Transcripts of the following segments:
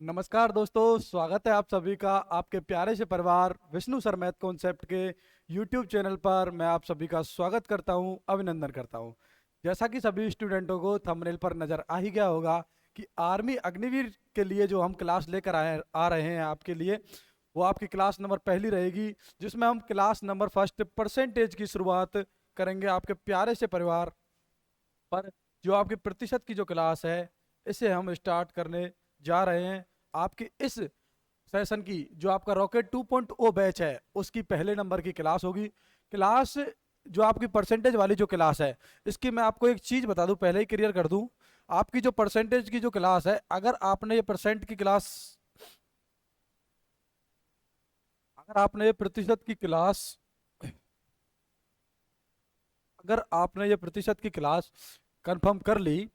नमस्कार दोस्तों, स्वागत है आप सभी का आपके प्यारे से परिवार विष्णु सर मैथ कॉन्सेप्ट के यूट्यूब चैनल पर। मैं आप सभी का स्वागत करता हूं, अभिनंदन करता हूं। जैसा कि सभी स्टूडेंटों को थंबनेल पर नज़र आ ही गया होगा कि आर्मी अग्निवीर के लिए जो हम क्लास लेकर आ रहे हैं आपके लिए, वो आपकी क्लास नंबर पहली रहेगी, जिसमें हम क्लास नंबर फर्स्ट परसेंटेज की शुरुआत करेंगे आपके प्यारे से परिवार पर। जो आपकी प्रतिशत की जो क्लास है, इसे हम स्टार्ट करने जा रहे हैं। आपकी इस सेशन की जो आपका रॉकेट 2.0 बैच है, उसकी पहले नंबर की क्लास होगी। क्लास जो आपकी परसेंटेज वाली जो क्लास है, इसकी मैं आपको एक चीज़ बता दूं, पहले ही क्लियर कर दूं। आपकी जो परसेंटेज की जो क्लास है, अगर आपने ये प्रतिशत की क्लास अगर आपने ये प्रतिशत की क्लास कंफर्म कर ली,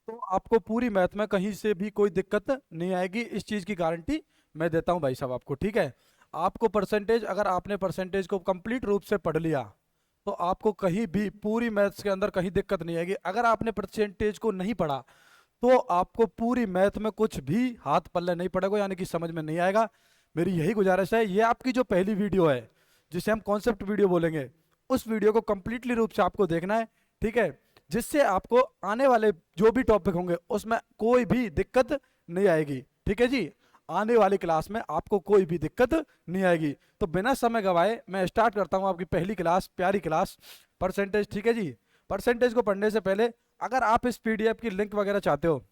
तो आपको पूरी मैथ में कहीं से भी कोई दिक्कत नहीं आएगी। इस चीज़ की गारंटी मैं देता हूं भाई साहब आपको, ठीक है। आपको परसेंटेज, अगर आपने परसेंटेज को कंप्लीट रूप से पढ़ लिया, तो आपको कहीं भी पूरी मैथ्स के अंदर कहीं दिक्कत नहीं आएगी। अगर आपने परसेंटेज को नहीं पढ़ा, तो आपको पूरी मैथ में कुछ भी हाथ पल्ले नहीं पड़ेगा, यानी कि समझ में नहीं आएगा। मेरी यही गुजारिश है, ये आपकी जो पहली वीडियो है, जिसे हम कॉन्सेप्ट वीडियो बोलेंगे, उस वीडियो को कंप्लीटली रूप से आपको देखना है, ठीक है। जिससे आपको आने वाले जो भी टॉपिक होंगे उसमें कोई भी दिक्कत नहीं आएगी, ठीक है जी। आने वाली क्लास में आपको कोई भी दिक्कत नहीं आएगी। तो बिना समय गवाए मैं स्टार्ट करता हूं आपकी पहली क्लास, प्यारी क्लास परसेंटेज, ठीक है जी। परसेंटेज को पढ़ने से पहले, अगर आप इस पीडीएफ की लिंक वगैरह चाहते हो,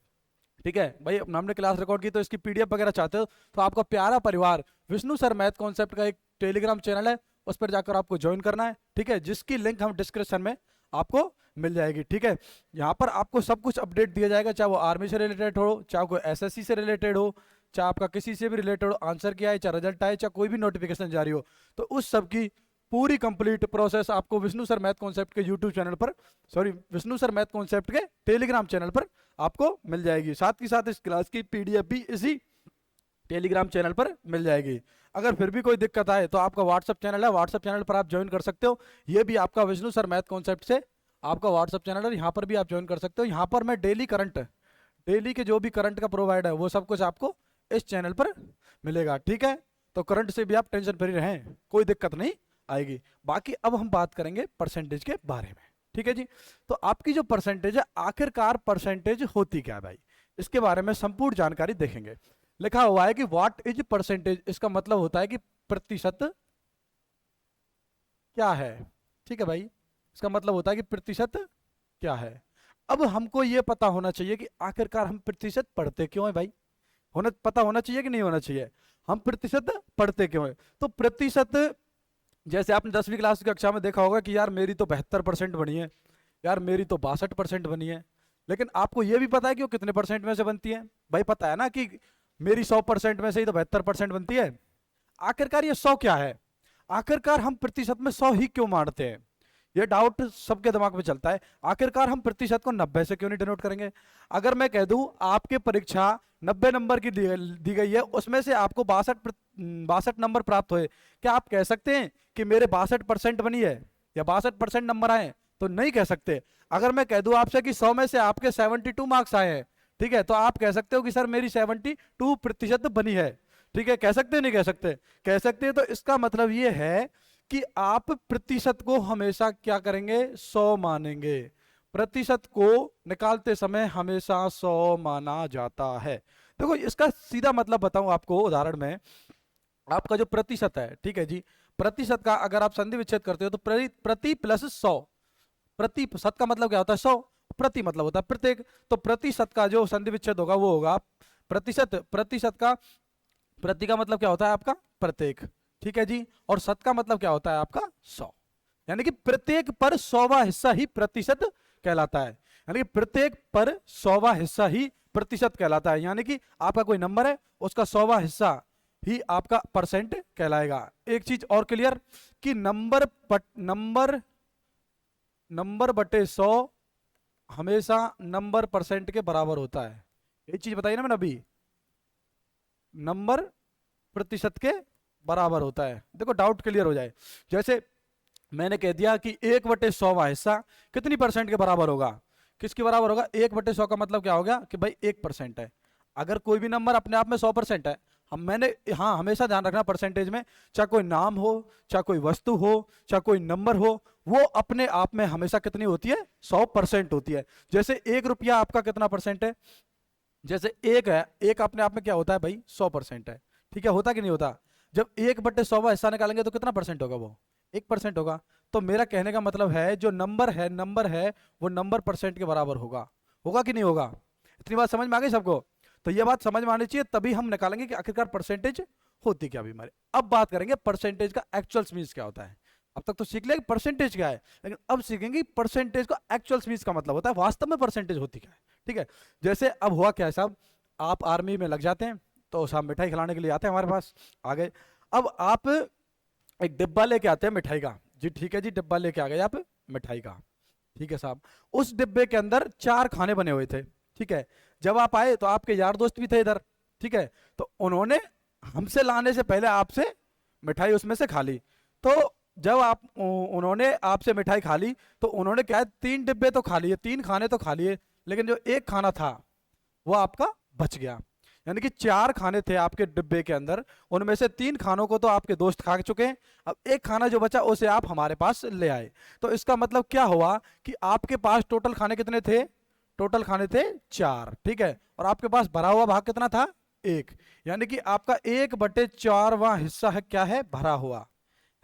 ठीक है भाई, हमने क्लास रिकॉर्ड की तो इसकी पीडीएफ वगैरह चाहते हो, तो आपका प्यारा परिवार विष्णु सर मैथ कॉन्सेप्ट का एक टेलीग्राम चैनल है, उस पर जाकर आपको ज्वाइन करना है, ठीक है, जिसकी लिंक हम डिस्क्रिप्शन में आपको मिल जाएगी, ठीक है। यहाँ पर आपको सब कुछ अपडेट दिया जाएगा, चाहे वो आर्मी से रिलेटेड हो, चाहे कोई एसएससी से रिलेटेड हो, चाहे आपका किसी से भी रिलेटेड हो, आंसर किया है, चाहे रिजल्ट आए, चाहे कोई भी नोटिफिकेशन जारी हो, तो उस सब की पूरी कंप्लीट प्रोसेस आपको विष्णु सर मैथ कॉन्सेप्ट के यूट्यूब चैनल पर, sorry, Vishnu sir math concept के टेलीग्राम चैनल पर आपको मिल जाएगी। साथ ही साथ इस क्लास की पीडीएफ भी इसी टेलीग्राम चैनल पर मिल जाएगी। अगर फिर भी कोई दिक्कत आए तो आपका व्हाट्सअप चैनल है, व्हाट्सअप चैनल पर आप ज्वाइन कर सकते हो। ये भी आपका विष्णु सर मैथ कॉन्सेप्ट से आपका व्हाट्सअप चैनल है, यहाँ पर भी आप ज्वाइन कर सकते हो। यहाँ पर मैं डेली के जो भी करंट का प्रोवाइड है, वो सब कुछ आपको इस चैनल पर मिलेगा, ठीक है। तो करंट से भी आप टेंशन फ्री रहें, कोई दिक्कत नहीं आएगी। बाकी अब हम बात करेंगे परसेंटेज के बारे में, ठीक है जी। तो आपकी जो परसेंटेज है, आखिरकार परसेंटेज होती क्या है भाई, इसके बारे में संपूर्ण जानकारी देखेंगे। लिखा हुआ है कि व्हाट इज परसेंटेज, इसका मतलब होता है कि प्रतिशत क्या है, ठीक है भाई। इसका मतलब होता है कि प्रतिशत क्या है। अब हमको ये पता होना चाहिए कि आखिरकार हम प्रतिशत पढ़ते क्यों है भाई। पता होना चाहिए कि नहीं होना चाहिए, हम प्रतिशत पढ़ते क्यों है। तो प्रतिशत, जैसे आपने 10वीं क्लास की कक्षा में देखा होगा कि यार मेरी तो 72% बनी है, यार मेरी तो 62% बनी है। लेकिन आपको यह भी पता है कि वो कितने परसेंट में से बनती है भाई, पता है ना कि मेरी 100% में से ही तो 72% बनती है। आखिरकार ये 100 क्या है, आखिरकार हम प्रतिशत में 100 ही क्यों मारते हैं, ये डाउट सबके दिमाग में चलता है। आखिरकार हम प्रतिशत को 90 से क्यों नहीं डिनोट करेंगे। अगर मैं कह दूं आपके परीक्षा 90 नंबर की दी गई है, उसमें से आपको 62 नंबर प्राप्त हुए, क्या आप कह सकते हैं कि मेरे 62% बनी है या 62% नंबर आए? तो नहीं कह सकते। अगर मैं कह दूं आपसे कि 100 में से आपके 72 मार्क्स आए हैं, ठीक है, तो आप कह सकते हो कि सर मेरी 72% बनी है, ठीक है। कह सकते नहीं कह सकते? कह सकते हैं। तो इसका मतलब ये है कि आप प्रतिशत को हमेशा क्या करेंगे, 100 मानेंगे। प्रतिशत को निकालते समय हमेशा 100 माना जाता है। देखो इसका सीधा मतलब बताऊं आपको उदाहरण में, आपका जो प्रतिशत है, ठीक है जी, प्रतिशत का अगर आप संधि विच्छेद करते हो तो प्रति प्लस 100, प्रतिशत का मतलब क्या होता है 100, प्रति मतलब होता है प्रत्येक। तो प्रतिशत का जो संधि विच्छेद होगा वो होगा प्रतिशत। प्रतिशत का प्रति का मतलब क्या होता है आपका प्रत्येक, ठीक है जी। और शत का मतलब क्या होता है आपका 100, यानी कि प्रत्येक पर 100वां हिस्सा ही प्रतिशत कहलाता है। यानी कि प्रत्येक पर 100वां हिस्सा ही प्रतिशत कहलाता है। यानी कि आपका कोई नंबर है, उसका 100वां हिस्सा ही आपका परसेंट कहलाएगा। एक चीज और क्लियर कि नंबर बटे 100 हमेशा नंबर परसेंट के बराबर होता है। एक चीज बताई ना मैंने अभी, नंबर प्रतिशत के बराबर होता है। देखो डाउट क्लियर हो जाए, जैसे मैंने कह दिया कि 1/100वां हिस्सा कितनी परसेंट के बराबर होगा, किसके बराबर होगा, 1/100 का मतलब क्या हो गया कि भाई 1% है। अगर कोई भी नंबर अपने आप में 100% है, हाँ हमेशा ध्यान रखना परसेंटेज में, चाहे कोई नाम हो, चाहे कोई वस्तु हो, चाहे कोई नंबर हो, वो अपने आप में हमेशा कितनी होती है? 100% होती है। जैसे 1 रुपया आपका कितना परसेंट है? जैसे एक है, एक अपने आप में क्या होता है भाई? 100% है। ठीक है, होता कि नहीं होता? जब 1/100 का हिस्सा निकालेंगे तो कितना परसेंट होगा? वो 1% होगा। तो मेरा कहने का मतलब है, जो नंबर है वो नंबर परसेंट के बराबर होगा। होगा कि नहीं होगा? इतनी बात समझ में आ गई सबको? तो ये बात समझ में आनी चाहिए, तभी हम निकालेंगे कि आखिरकार परसेंटेज होती क्या बीमारी। अब बात करेंगे परसेंटेज का एक्चुअल मीन्स क्या होता है। अब तक तो सीख लिया कि परसेंटेज क्या है, लेकिन अब सीखेंगे परसेंटेज का एक्चुअल मीन्स का मतलब होता है, वास्तव में परसेंटेज होती क्या है। ठीक है, जैसे अब हुआ क्या है साहब, आप आर्मी में लग जाते हैं, तो साहब मिठाई खिलाने के लिए आते हैं हमारे पास, आ गए। अब आप एक डिब्बा लेके आते हैं मिठाई का जी, ठीक है जी, डिब्बा लेके आ गए आप मिठाई का। ठीक है साहब, उस डिब्बे के अंदर 4 खाने बने हुए थे। ठीक है, जब आप आए तो आपके यार दोस्त भी थे इधर। ठीक है, तो उन्होंने हमसे लाने से पहले आपसे मिठाई उसमें से खा ली। तो जब उन्होंने आपसे मिठाई खा ली, तो उन्होंने क्या है, 3 डिब्बे तो खा लिए, 3 खाने तो खा लिए, लेकिन जो एक खाना था वो आपका बच गया। यानी कि 4 खाने थे आपके डिब्बे के अंदर, उनमें से 3 खानों को तो आपके दोस्त खा चुके हैं, अब एक खाना जो बचा उसे आप हमारे पास ले आए। तो इसका मतलब क्या हुआ कि आपके पास टोटल खाने कितने थे? टोटल खाने थे 4। ठीक है, और आपके पास भरा हुआ भाग कितना था? 1। यानी कि आपका 1/4वां हिस्सा है, क्या है? भरा हुआ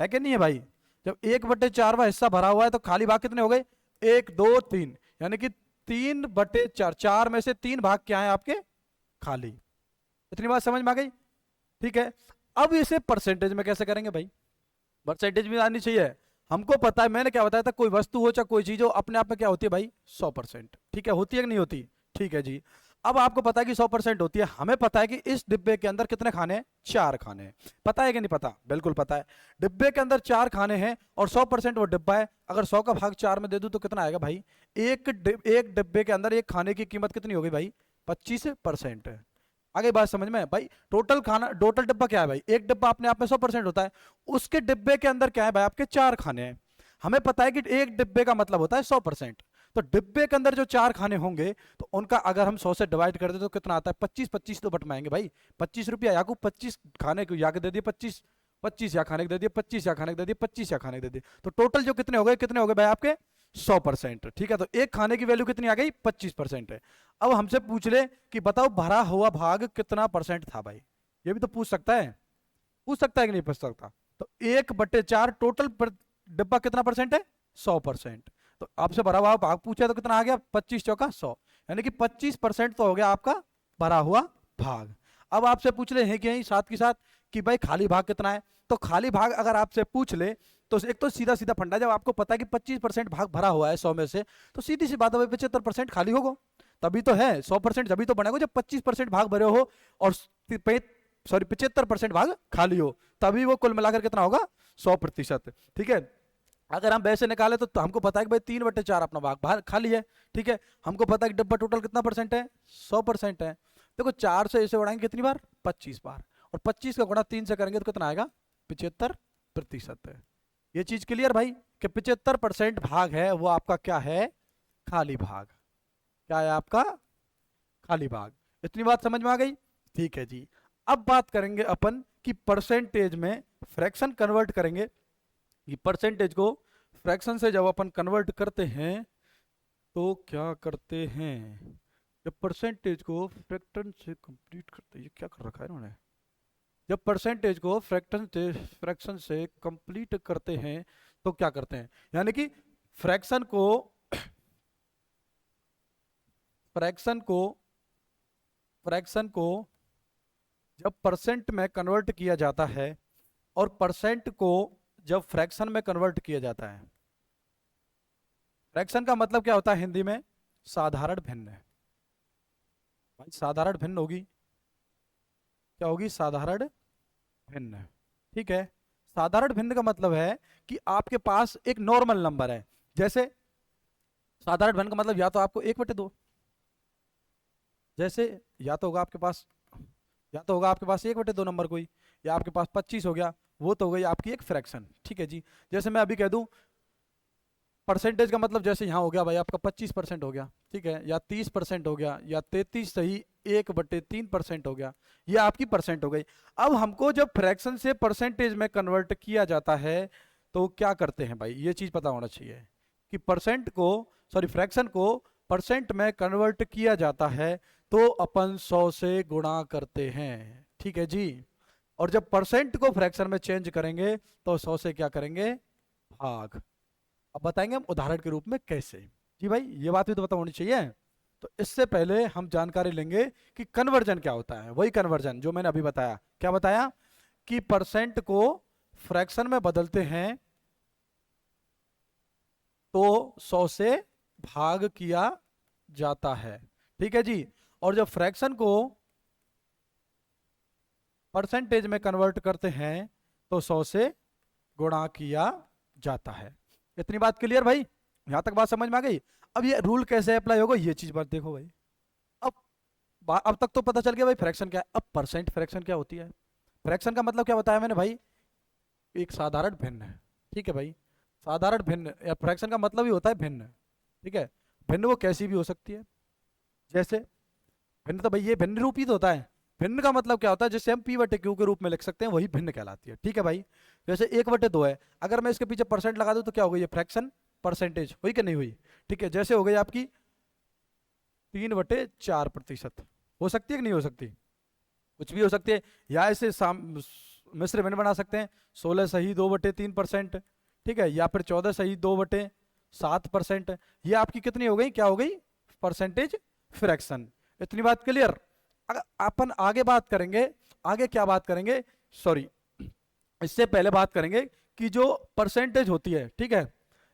है कि नहीं है भाई? जब 1/4वां हिस्सा भरा हुआ है तो खाली भाग कितने हो गए? 1 2 3, यानी कि 3/4, 4 में से 3 भाग क्या है आपके? खाली। इतनी बात समझ में आ गई? ठीक है, अब इसे परसेंटेज में कैसे करेंगे भाई? परसेंटेज में आनी चाहिए। हमको पता है, मैंने क्या बताया था, कोई वस्तु हो चाहे कोई चीज हो, अपने आप में क्या होती है भाई? 100%। ठीक है, होती है कि नहीं होती? ठीक है जी, अब आपको पता है कि 100% होती है, हमें पता है कि इस डिब्बे के अंदर कितने खाने हैं? 4 खाने हैं। पता है कि नहीं पता? बिल्कुल पता है। डिब्बे के अंदर 4 खाने हैं और 100% वो डिब्बा है। अगर 100 का भाग 4 में दे दूं तो कितना आएगा भाई? एक डिब्बे के अंदर एक खाने की कीमत कितनी होगी भाई? 25%। आगे बात समझ में भाई? टोटल खाना, टोटल डिब्बा क्या है भाई? एक डिब्बा अपने आप में 100% होता है, उसके डिब्बे के अंदर क्या है भाई? आपके 4 खाने हैं। हमें पता है कि एक डिब्बे का मतलब होता है 100%। तो डिब्बे के अंदर जो 4 खाने होंगे, तो उनका अगर हम 100 से डिवाइड कर दे तो कितना आता है? 25। 25 तो बटमाएंगे भाई, 25 रुपया याकू 25 खाने को याके दे दिए, 25 25 या खाने को दे दिए, 25 या खाने को दे दिए, 25 या खाने को दे दिए, तो टोटल जो कितने हो गए? कितने हो गए भाई आपके? 100%। ठीक है, तो एक खाने की वैल्यू कितनी आ गई? 25% है। अब हमसे पूछ ले कि बताओ भरा हुआ भाग कितना परसेंट था भाई? ये भी तो पूछ सकता है, पूछ सकता है कि नहीं पूछ सकता? तो 1/4 टोटल डिब्बा कितना परसेंट है? 100%। तो आपसे भरा हुआ भाग पूछा तो कितना आ गया? 25 चौका 100, यानी कि 25% तो हो गया आपका भरा हुआ भाग। अब आपसे पूछ ले हैं कि यही साथ के साथ कि भाई खाली भाग कितना है? तो खाली भाग अगर आपसे पूछ ले, तो एक तो सीधा सीधा फंडा, जब आपको पता है कि 25% भाग भरा हुआ है 100 में से, तो सीधी सी बात है 75% खाली होगा। तभी तो है 100%, जब तो बनेगा जब 25% भाग भरे हो और 75% भाग खाली हो, तभी वो कुल मिलाकर कितना होगा? 100%। ठीक है, अगर हम वैसे निकाले तो हमको पता है कि भाई 3/4 अपना भाग बाहर खाली है। ठीक है, हमको पता है कि डिब्बा टोटल कितना परसेंट है? 100% है। देखो 4 से इसे उड़ाएंगे कितनी बार? 25 बार, और 25 का गुणा 3 से करेंगे तो कितना आएगा? 75% है। ये चीज क्लियर भाई कि 75% भाग है वो आपका क्या है? खाली भाग। क्या है आपका? खाली भाग। इतनी बात समझ में आ गई? ठीक है जी, अब बात करेंगे अपन कि परसेंटेज में फ्रैक्शन कन्वर्ट करेंगे, कि परसेंटेज को फ्रैक्शन से जब अपन कन्वर्ट करते हैं तो क्या करते हैं? जब परसेंटेज को फ्रैक्शन से कंप्लीट करते हैं, ये क्या कर रखा है इन्होंने? जब परसेंटेज को फ्रैक्शन से कंप्लीट करते हैं तो क्या करते हैं? यानी कि फ्रैक्शन को फ्रैक्शन को फ्रैक्शन को जब परसेंट में कन्वर्ट किया जाता है, और परसेंट को जब फ्रैक्शन में कन्वर्ट किया जाता है, फ्रैक्शन का मतलब क्या होता है हिंदी में? साधारण भिन्न। भाई साधारण भिन्न होगी, क्या होगी? साधारण भिन्न। ठीक है, साधारण भिन्न का मतलब है कि आपके पास एक नॉर्मल नंबर है। जैसे साधारण भिन्न का मतलब या तो आपको 1/2, जैसे या तो होगा आपके पास, या तो होगा आपके पास 1/2 नंबर कोई, या आपके पास 25 हो गया, वो तो हो गई आपकी एक फ्रैक्शन। ठीक है जी, जैसे मैं अभी कह दूं परसेंटेज का मतलब जैसे यहाँ हो गया भाई आपका 25% हो गया, ठीक है, या 30% हो गया, या 33 सही 1/3% हो गया, ये आपकी परसेंट हो गई। अब हमको जब फ्रैक्शन से परसेंटेज में कन्वर्ट किया जाता है तो क्या करते हैं भाई, ये चीज पता होना चाहिए कि फ्रैक्शन को परसेंट में कन्वर्ट किया जाता है तो अपन 100 से गुणा करते हैं, ठीक है जी। और जब परसेंट को फ्रैक्शन में चेंज करेंगे तो 100 से क्या करेंगे, भाग। अब बताएंगे हम उदाहरण के रूप में कैसे। जी भाई ये बात भी तो पता होनी चाहिए। तो इससे पहले हम जानकारी लेंगे कि कन्वर्जन क्या होता है। वही कन्वर्जन जो मैंने अभी बताया, क्या बताया कि परसेंट को फ्रैक्शन में बदलते हैं तो 100 से भाग किया जाता है, ठीक है जी। और जब फ्रैक्शन को परसेंटेज में कन्वर्ट करते हैं तो 100 से गुणा किया जाता है। इतनी बात क्लियर भाई, यहां तक बात समझ में आ गई। अब ये रूल कैसे अप्लाई होगा ये चीज बात देखो भाई। अब अब तक तो पता चल गया भाई फ्रैक्शन क्या है। अब परसेंट फ्रैक्शन क्या होती है। फ्रैक्शन का मतलब क्या बताया मैंने भाई, एक साधारण भिन्न है, ठीक है भाई। साधारण भिन्न या फ्रैक्शन का मतलब ही होता है भिन्न, ठीक है। भिन्न वो कैसी भी हो सकती है, जैसे भिन्न तो भाई ये भिन्न रूप ही तो होता है। भिन्न का मतलब क्या होता है, जैसे हम p/q के रूप में लिख सकते हैं, वही भिन्न कहलाती है, ठीक है भाई। जैसे 1/2 है, अगर मैं इसके पीछे परसेंट लगा दूं तो क्या हो गई, ये फ्रैक्शन परसेंटेज हुई कि नहीं हुई, ठीक है। जैसे हो गई आपकी 3/4%, हो सकती है कि नहीं हो सकती, कुछ भी हो सकती है। या इसे मिश्र भिन्न बना सकते हैं, 16 सही 2/3%, ठीक है, या फिर 14 सही 2/7%। ये आपकी कितनी हो गई, क्या हो गई, परसेंटेज फ्रैक्शन। इतनी बात क्लियर। अगर अपन आगे बात करेंगे, आगे क्या बात करेंगे, सॉरी इससे पहले बात करेंगे कि जो परसेंटेज होती है, ठीक है,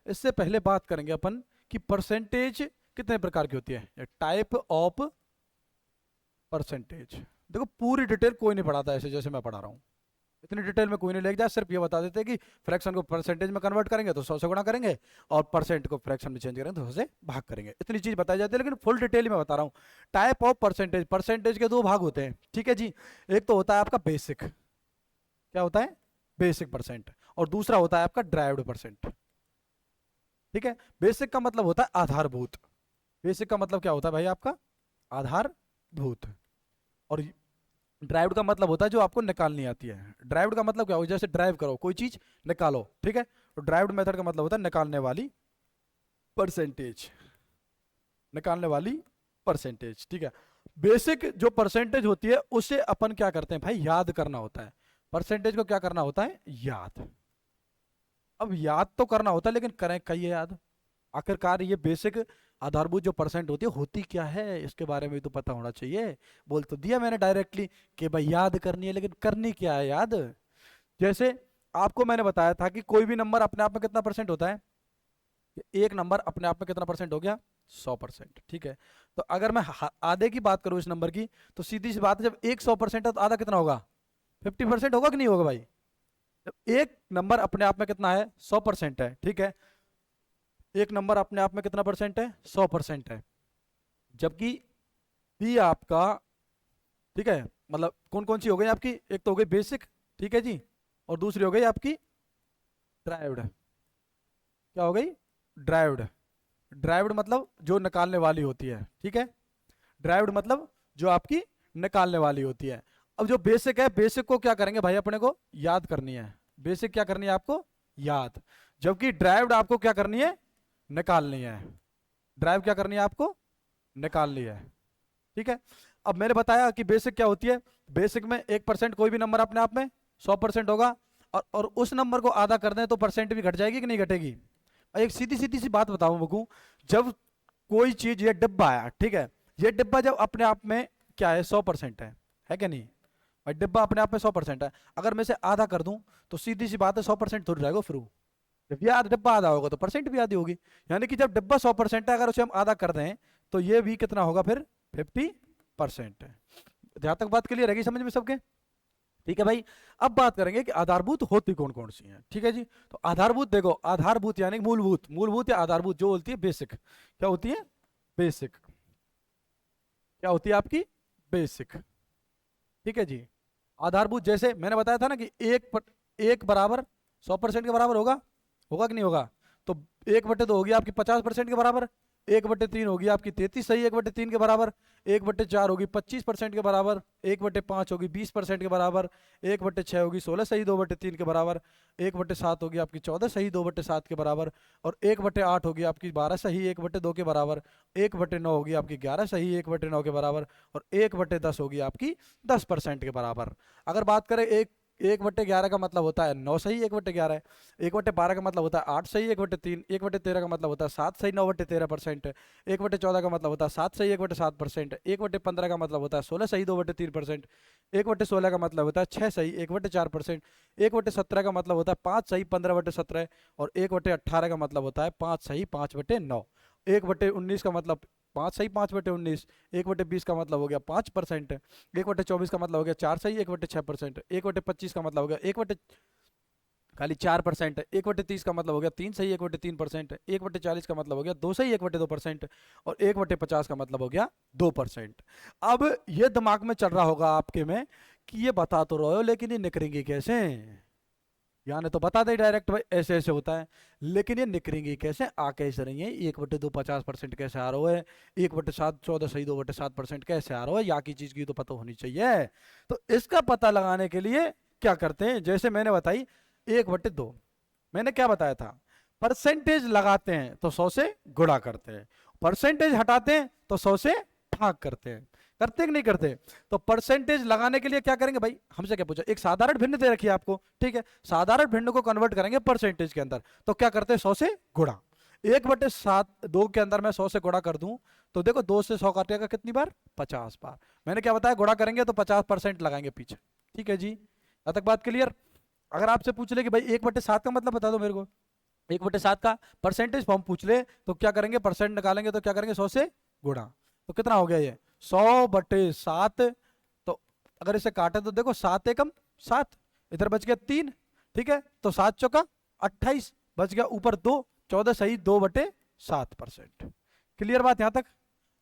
इससे पहले बात करेंगे अपन कि परसेंटेज कितने प्रकार की होती है, टाइप ऑफ परसेंटेज। देखो पूरी डिटेल कोई नहीं पढ़ाता ऐसे जैसे मैं पढ़ा रहा हूँ, इतनी डिटेल में कोई नहीं लेके जाए, सिर्फ ये बता देते हैं कि फ्रैक्शन को परसेंटेज में कन्वर्ट करेंगे तो 100 से गुणा करेंगे, और परसेंट को फ्रैक्शन में चेंज करेंगे तो 100 से भाग करेंगे। इतनी चीज बताई जाती है, लेकिन फुल डिटेल में बता रहा हूँ। टाइप ऑफ परसेंटेज, परसेंटेज के दो भाग होते हैं, ठीक है जी। एक तो होता है आपका बेसिक, क्या होता है, बेसिक परसेंट, और दूसरा होता है आपका ड्राइव्ड परसेंट, ठीक है। बेसिक का मतलब होता है आधारभूत, बेसिक का मतलब क्या होता है भाई आपका, आधारभूत। और ड्राइव्ड का मतलब होता है जो आपको निकालनी आती है। ड्राइव्ड का मतलब क्या होगा, जैसे ड्राइव करो कोई चीज निकालो, ठीक है, तो ड्राइव्ड मेथड का मतलब होता है निकालने वाली परसेंटेज, निकालने वाली परसेंटेज, ठीक है। बेसिक जो परसेंटेज होती है उसे अपन क्या करते हैं भाई, याद करना होता है। परसेंटेज को क्या करना होता है, याद। अब याद तो करना होता है, लेकिन करें कहिए याद, आखिरकार ये बेसिक आधारभूत जो परसेंट होती क्या है, इसके बारे में भी तो पता होना चाहिए। बोल तो दिया मैंने डायरेक्टली कि भाई याद करनी है, लेकिन करनी क्या है याद। जैसे आपको मैंने बताया था कि कोई भी नंबर अपने आप में कितना परसेंट होता है, एक नंबर अपने आप में कितना परसेंट हो गया, 100%, ठीक है। तो अगर मैं आधे की बात करूं इस नंबर की, तो सीधी सी बात है, जब एक 100% है तो आधा कितना होगा, 50% होगा कि नहीं होगा भाई। जब एक नंबर अपने आप में कितना है, 100% है, ठीक है, एक नंबर अपने आप में कितना परसेंट है, 100% है। जबकि बी आपका, ठीक है, मतलब कौन कौन सी हो गई आपकी, एक तो हो गई बेसिक, ठीक है जी, और दूसरी हो गई आपकी ड्राइव्ड। क्या हो गई, ड्राइव्ड। ड्राइव्ड मतलब जो निकालने वाली होती है, ठीक है, ड्राइव्ड मतलब जो आपकी निकालने वाली होती है। अब जो बेसिक है, बेसिक को क्या करेंगे भाई, अपने को याद करनी है। बेसिक क्या करनी है आपको, याद। जबकि ड्राइव्ड आपको क्या करनी है, निकालनी है। ड्राइव क्या करनी है आपको, निकालनी है, ठीक है। अब मैंने बताया कि बेसिक क्या होती है, बेसिक में 1% कोई भी नंबर अपने आप में 100% होगा, और उस नंबर को आधा कर दें तो परसेंट भी घट जाएगी कि नहीं घटेगी। एक सीधी सीधी सी बात बताऊं बकू, जब कोई चीज, ये डिब्बा है, ठीक है, ये डिब्बा जब अपने आप में क्या है, 100% है क्या नहीं भाई, डिब्बा अपने आप में 100% है। अगर मैं इसे आधा कर दूं तो सीधी सी बात है 100% थोड़ी रहेगा फिर। जब ये डिब्बा आधा होगा तो परसेंट भी आधी होगी। यानी कि जब डिब्बा 100% है, अगर उसे हम आधा कर दें तो ये भी कितना होगा फिर, 50% है। जहां तक बात क्लियर रहेगी समझ में सबके, ठीक है भाई। अब बात करेंगे कि आधारभूत होती कौन कौन सी हैं, ठीक है जी। तो आधारभूत देखो, आधारभूत यानी मूलभूत, मूलभूत या आधारभूत जो होती है बेसिक, क्या होती है, बेसिक, क्या होती है आपकी, बेसिक, ठीक है जी। आधारभूत जैसे मैंने बताया था ना कि एक बराबर 100% के बराबर होगा, होगा कि नहीं होगा। तो 1/2 होगी आपकी 50% के बराबर, 1/3 होगी आपकी 33 सही 1/3 के बराबर, 1/4 होगी 25% के बराबर, 1/5 होगी 20% के बराबर, 1/6 होगी 16 सही 2/3 के बराबर, 1/7 होगी आपकी 14 सही 2/7 के बराबर, और 1/8 होगी आपकी 12 सही 1/2 के बराबर, 1/9 होगी आपकी 11 सही 1/9 के बराबर, और 1/10 होगी आपकी 10% के बराबर। अगर बात करें 1/11 का मतलब होता है 9 सही 1/11, 1/12 का मतलब होता है 8 सही 1/3, 1/13 का मतलब होता है 7 सही 9/13%, 1/14 का मतलब होता है 7 सही 1/7%, 1/15 का मतलब होता है 16 सही 2/3%, 1/16 का मतलब होता है 6 सही 1/4%, 1/17 का मतलब होता है 5 सही 15/17, और 1/18 का मतलब होता है 5 सही 5/9, 1/19 का मतलब 5 सही 5/19, 1/20 का मतलब हो गया 5%, 1/24 का मतलब हो गया 4 सही 1/6%, 1/25 का मतलब हो गया 4%, 1/30 का मतलब हो गया 3 सही 1/3%, 1/40 का मतलब हो गया 2 सही 1/2%, और 1/50 का मतलब हो गया 2%। अब ये दिमाग में चल रहा होगा आपके में कि ये बता तो रहे हो लेकिन ये निकलेंगे कैसे, यानी तो बता दे डायरेक्ट भाई ऐसे ऐसे होता है, लेकिन ये निकलेंगे कैसे, आ कैसे रही है, 1/2 50% कैसे आ रहा है, 1/7 14 सही 2/7% कैसे आ रहा है, या की चीज की तो पता होनी चाहिए। तो इसका पता लगाने के लिए क्या करते हैं, जैसे मैंने बताई 1/2, मैंने क्या बताया था, परसेंटेज लगाते हैं तो 100 से गुणा करते हैं, परसेंटेज हटाते हैं तो 100 से भाग करते हैं, करते कि नहीं करते। तो परसेंटेज लगाने के लिए क्या करेंगे भाई, हमसे क्या पूछा, एक साधारण भिन्न दे रखी है आपको, ठीक है, साधारण भिन्न को कन्वर्ट करेंगे परसेंटेज के अंदर, तो क्या करते हैं 100 से गुणा, 1/7 2 के अंदर मैं 100 से गुणा कर दूं तो देखो 2 से 100 काटेगा कितनी बार, 50 बार। मैंने क्या बताया, गुणा करेंगे तो 50% लगाएंगे पीछे, ठीक है जी, अब तक बात क्लियर। अगर आपसे पूछ ले कि भाई 1/7 का मतलब बता दो मेरे को, 1/7 का परसेंटेज फॉर्म पूछ ले तो क्या करेंगे, परसेंट निकालेंगे तो क्या करेंगे 100 से गुणा, तो कितना हो गया ये 100/7, तो अगर इसे काटे तो देखो 7 एकम 7, इधर बच गया 3, ठीक है, तो 7 चौका 28, बच गया ऊपर 2, 14 सही 2/7%। क्लियर बात यहां तक।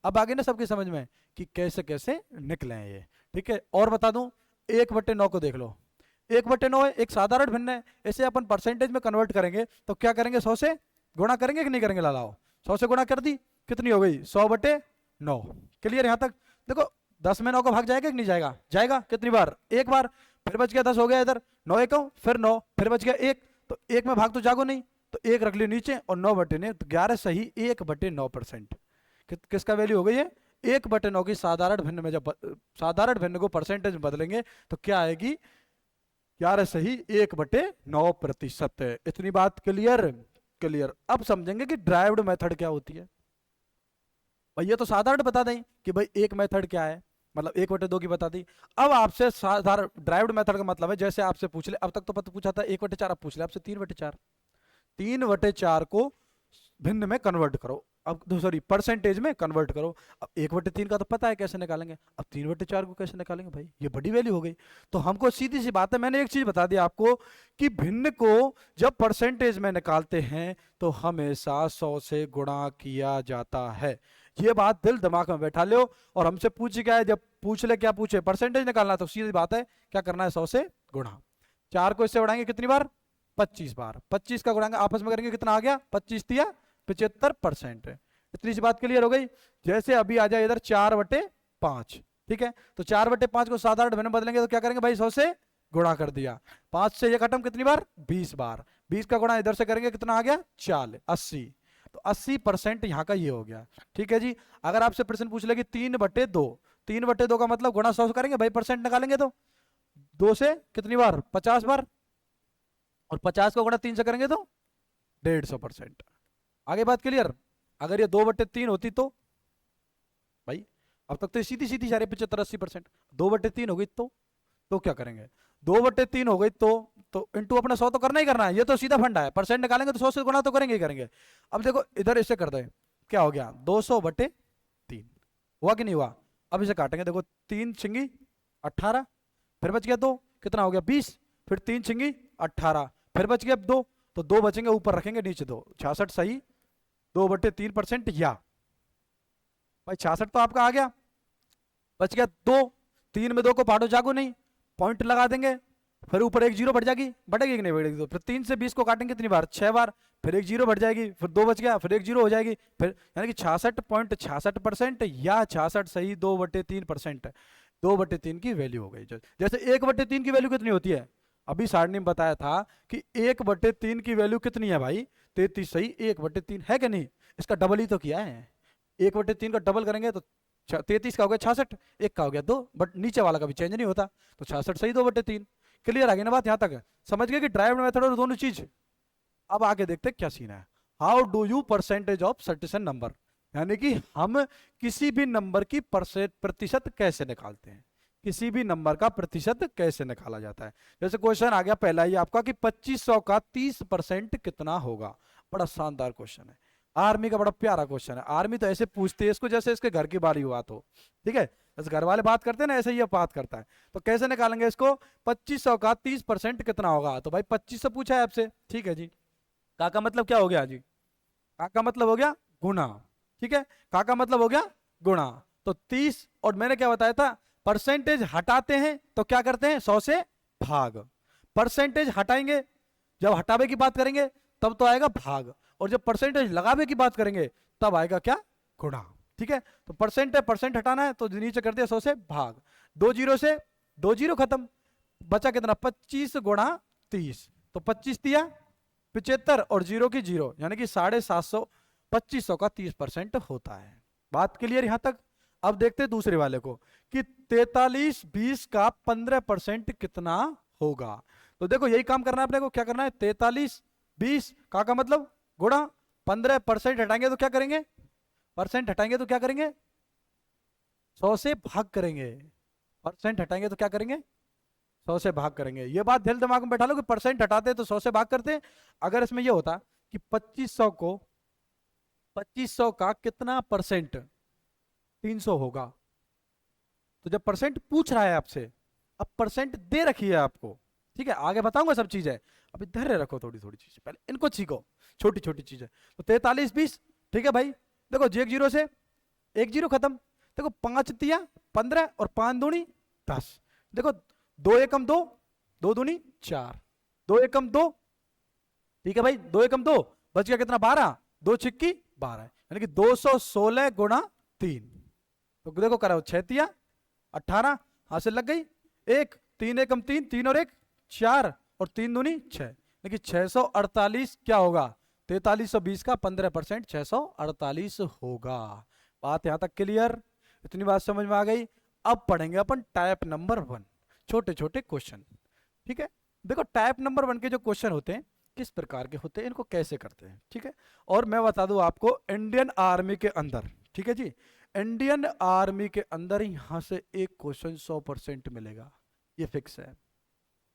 अब आगे ना सबकी समझ में कि कैसे कैसे निकले हैं ये, ठीक है। और बता दूं 1/9 को देख लो, 1/9 है एक साधारण भिन्न है, इसे अपन परसेंटेज में कन्वर्ट करेंगे तो क्या करेंगे 100 से गुणा करेंगे कि नहीं करेंगे, लालाओ 100 से गुणा कर दी कितनी हो गई 100/9। क्लियर यहां तक। देखो 10 में 9 का भाग जाएगा कि नहीं जाएगा, जाएगा कितनी बार, एक बार, फिर बच गया 10 हो गया इधर, 9 एक फिर 9 फिर बच गया 1, तो 1 में भाग तो जागो नहीं, तो 1 रख लियो नीचे और 9/9 तो 11 सही 1/9%। किसका वैल्यू हो गई है 1/9 की। साधारण भिन्न में जब साधारण भिन्न को परसेंटेज में बदलेंगे तो क्या आएगी 11 सही 1/9%। इतनी बात क्लियर, क्लियर। अब समझेंगे कि ड्राइव्ड मेथड क्या होती है। भाई ये तो साधारण बता दें कि भाई एक मेथड क्या है, मतलब 1/2 की बता दी। अब आपसे साधारण ड्राइव्ड मेथड का मतलब है जैसे आपसे पूछ ले, अब तक तो पता पूछा था 1/4, अब पूछ ले आपसे 3/4, 3/4 को भिन्न में कन्वर्ट करो, अब सॉरी परसेंटेज में कन्वर्ट करो। अब 1/3 का तो पता है कैसे निकालेंगे, अब 3/4 को कैसे निकालेंगे, भाई ये बड़ी वैल्यू हो गई। तो हमको सीधी सी बात है, मैंने एक चीज बता दी आपको कि भिन्न को जब परसेंटेज में निकालते हैं तो हमेशा 100 से गुणा किया जाता है। ये बात दिल दिमाग में बैठा लो। और हमसे पूछ क्या है, जब पूछ ले क्या पूछे परसेंटेज निकालना, तो सीधी बात है क्या करना है 100 से गुणा। 4 को इससे उड़ाएंगे कितनी बार 25 बार, 25 का गुणांक आपस में करेंगे कितना आ गया 25 दिया 75%। इतनी सी बात क्लियर हो गई। जैसे अभी आ जाए इधर 4/5, ठीक है, तो 4/5 को साधारण में बदलेंगे तो क्या करेंगे भाई 100 से गुणा कर दिया, 5 से ये खत्म कितनी बार 20 बार, 20 का गुणा इधर से करेंगे कितना आ गया 40 80, तो 80% यहाँ का ये हो गया। ठीक है जी। अगर आपसे प्रश्न पूछ ले कि 3/2, 3/2 का मतलब गुणा 100 से करेंगे भाई, परसेंट निकालेंगे तो 2 से कितनी बार 50 बार, और 50 को गुणा 3 से करेंगे तो 150%। आगे बात क्लियर। अगर ये 2/3 होती भाई, अब तक तो सीधी सीधी जा रही 75-80%, 2/3 हो गई तो क्या करेंगे 2/3 हो गई तो इंटू अपना 100 तो करना ही करना है, ये तो सीधा फंडा है, परसेंट निकालेंगे तो 100 से गुणा तो करेंगे ही करेंगे। अब देखो इधर इसे कर दे, क्या हो गया 200/3, हुआ कि नहीं हुआ। अब इसे काटेंगे, देखो 3 छिंगी 18, फिर बच गया 2, कितना हो गया 20, फिर 3 छिंगी 18, फिर बच गया 2, तो 2 बचेंगे ऊपर रखेंगे नीचे 2, 66 सही 2/3%, या भाई 66 तो आपका आ गया, बच गया 2, 3 में 2 को पाटो जागो नहीं, पॉइंट लगा देंगे, फिर ऊपर एक जीरो बढ़ जाएगी, बढ़ेगी कि नहीं बढ़ेगी, तो फिर 3 से 20 को काटेंगे कितनी बार, 6 बार, फिर एक जीरो बढ़ जाएगी, फिर 2 बच गया, फिर एक जीरो हो जाएगी, फिर यानी कि 66.66% या 66 सही 2/3%, 2/3 की वैल्यू हो गई। जैसे 1/3 की वैल्यू कितनी होती है, अभी सारणी में बताया था कि 1/3 की वैल्यू कितनी है भाई, 33 सही 1/3 है कि नहीं, इसका डबल ही तो किया है, 1/3 का डबल करेंगे तो 33 का हो गया 66, एक का हो गया 2, बट नीचे वाला का भी चेंज नहीं होता, तो 66 सही 2/3। क्लियर आ गई ना बात, यहां तक समझ गए कि ड्राइव मेथड और दोनों चीज। अब आगे देखते हैं क्या सीन है। How do you percentage of certain number, यानी कि हम किसी भी नंबर की प्रतिशत कैसे निकालते हैं, किसी भी नंबर का प्रतिशत कैसे निकाला जाता है। जैसे क्वेश्चन आ गया पहला ही आपका कि 2500 का 30% कितना होगा, बड़ा शानदार क्वेश्चन है, आर्मी का बड़ा प्यारा क्वेश्चन है। आर्मी तो ऐसे पूछते हैं इसको जैसे इसके घर की बारी हुआ तो, ठीक है, जैसे घर वाले बात करते हैं ना, ऐसे ही ये बात करता है। तो कैसे निकालेंगे इसको, 2500 का 30% कितना होगा, तो भाई 2500 पूछा है आपसे, ठीक है जी, का मतलब क्या हो गया जी, का मतलब हो गया गुना, ठीक है, का मतलब हो गया गुना, तो 30, और मैंने क्या बताया था, परसेंटेज हटाते हैं तो क्या करते हैं 100 से भाग, परसेंटेज हटाएंगे जब हटावे की बात करेंगे तब तो आएगा भाग, और जब परसेंटेज लगावे की बात करेंगे तब आएगा क्या, गुणा, ठीक है। तो परसेंट है, परसेंट हटाना है तो नीचे कर दिया 100 से भाग, 2 जीरो से 2 जीरो खत्म, बचा कितना 25 गुणा 30, तो 25 दिया 75 और जीरो की जीरो, यानी कि 750, 2500 का 30% होता है। बात क्लियर यहां तक। अब देखते हैं दूसरे वाले को कि 43 20 का 15% कितना होगा। तो देखो यही काम करना है अपने को, क्या करना है, 43 20 का मतलब गुणा, 15% हटाएंगे तो क्या करेंगे, परसेंट हटाएंगे तो क्या करेंगे 100 से भाग करेंगे, परसेंट हटाएंगे तो क्या करेंगे 100 से भाग करेंगे। ये बात दिल दिमाग में बैठा लो कि परसेंट हटाते तो 100 से भाग करते। अगर इसमें ये होता कि 2500 का कितना परसेंट 300 होगा, तो जब परसेंट पूछ रहा है आपसे, अब परसेंट दे रखी है आपको, ठीक है, आगे बताऊंगा सब चीजें, अभी धैर्य रखो, थोड़ी थोड़ी चीजें पहले इनको सीखो, छोटी छोटी चीजें। तो 43 20, ठीक है भाई, देखो जी एक जीरो से एक जीरो खत्म, देखो 5 तिया 15 और 5 दूनी 10, देखो 2 एकम 2, 2 दूनी 4, 2 एकम 2, ठीक है भाई, 2 एकम 2, बच गया कितना 12, 2 छिक्की 12, यानी कि 216 गुणा 3, तो देखो करो 6 तिया 18, हासिल लग गई, एक 3 एकम 3, 3 और 1 4, और 3 दूनी 6, लेकिन 648 क्या होगा, 4320 का 15% 648 होगा। बात यहां तक क्लियर, इतनी बात समझ में आ गई। अब पढ़ेंगे अपन टाइप नंबर 1, छोटे छोटे क्वेश्चन, ठीक है। देखो टाइप नंबर 1 के जो क्वेश्चन होते हैं किस प्रकार के होते हैं, इनको कैसे करते हैं, ठीक है। और मैं बता दूं आपको इंडियन आर्मी के अंदर, ठीक है जी, इंडियन आर्मी के अंदर यहां से एक क्वेश्चन 100% मिलेगा, ये फिक्स है।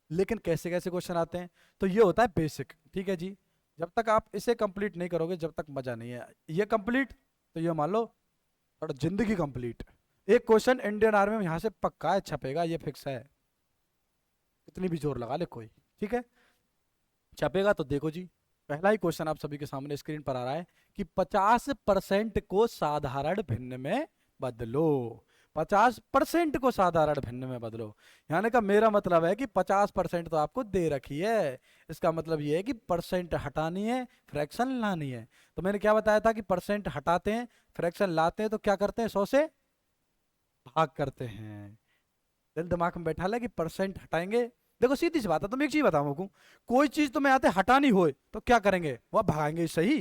लेकिन कैसे कैसे क्वेश्चन आते हैं, तो ये होता है बेसिक, ठीक है जी, जब तक आप इसे कंप्लीट नहीं करोगे जब तक मजा नहीं है। ये कंप्लीट तो ये मान लो और जिंदगी कंप्लीट। एक क्वेश्चन इंडियन आर्मी में यहां से पक्का है छपेगा, ये फिक्स है, कितनी भी जोर लगा ले कोई, ठीक है, छपेगा। तो देखो जी पहला ही क्वेश्चन आप सभी के सामने स्क्रीन पर आ रहा है कि 50% को साधारण भिन्न में बदलो, 50% को साधारण भिन्न में बदलो। यानी का मेरा मतलब है कि 50% तो आपको दे रखी है, इसका मतलब ये है कि परसेंट हटानी है, फ्रैक्शन लानी है। तो मैंने क्या बताया था कि परसेंट हटाते हैं, फ्रैक्शन लाते हैं, तो क्या करते हैं 100 से भाग करते हैं। दिल दिमाग में बैठा ले कि परसेंट हटाएंगे, देखो सीधी सी बात है, तुम एक चीज बताओ को, कोई चीज तुम्हें आते हटानी हो तो क्या करेंगे, वह भगाएंगे, सही,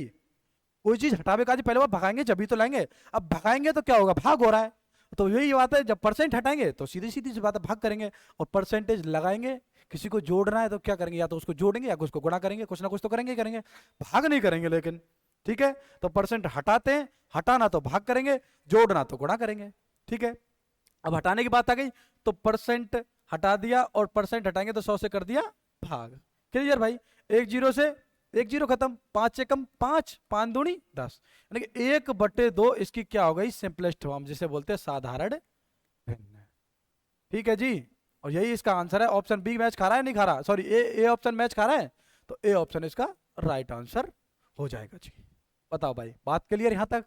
कोई चीज हटावे का पहले वह भगाएंगे जब भी तो लाएंगे, अब भगाएंगे तो क्या होगा, भाग हो रहा है। तो यही बात है, जब परसेंट हटाएंगे तो सीधी सीधी सी बात है भाग करेंगे, और परसेंटेज लगाएंगे, किसी को जोड़ना है तो क्या करेंगे, या तो उसको जोड़ेंगे या उसको गुणा करेंगे, कुछ ना कुछ तो करेंगे ही करेंगे, भाग नहीं करेंगे लेकिन, ठीक है। तो परसेंट हटाते हैं, हटाना तो भाग करेंगे, जोड़ना तो गुणा करेंगे, ठीक है। अब हटाने की बात आ गई, तो परसेंट हटा दिया और परसेंट हटाएंगे तो 100 से कर दिया भाग, क्लियर भाई। एक जीरो से एक जीरो खत्म, 5 से कम 5, 5 दूनी 10, यानी कि 1/2 इसकी क्या हो गई सिंपलेस्ट फॉर्म, जिसे बोलते हैं साधारण भिन्न, ठीक है जी। और यही इसका आंसर है। ऑप्शन बी मैच खा रहा है, नहीं खा रहा, सॉरी ए ऑप्शन मैच खा रहा है, तो ए ऑप्शन इसका राइट आंसर हो जाएगा जी। बताओ भाई बात क्लियर यहां तक,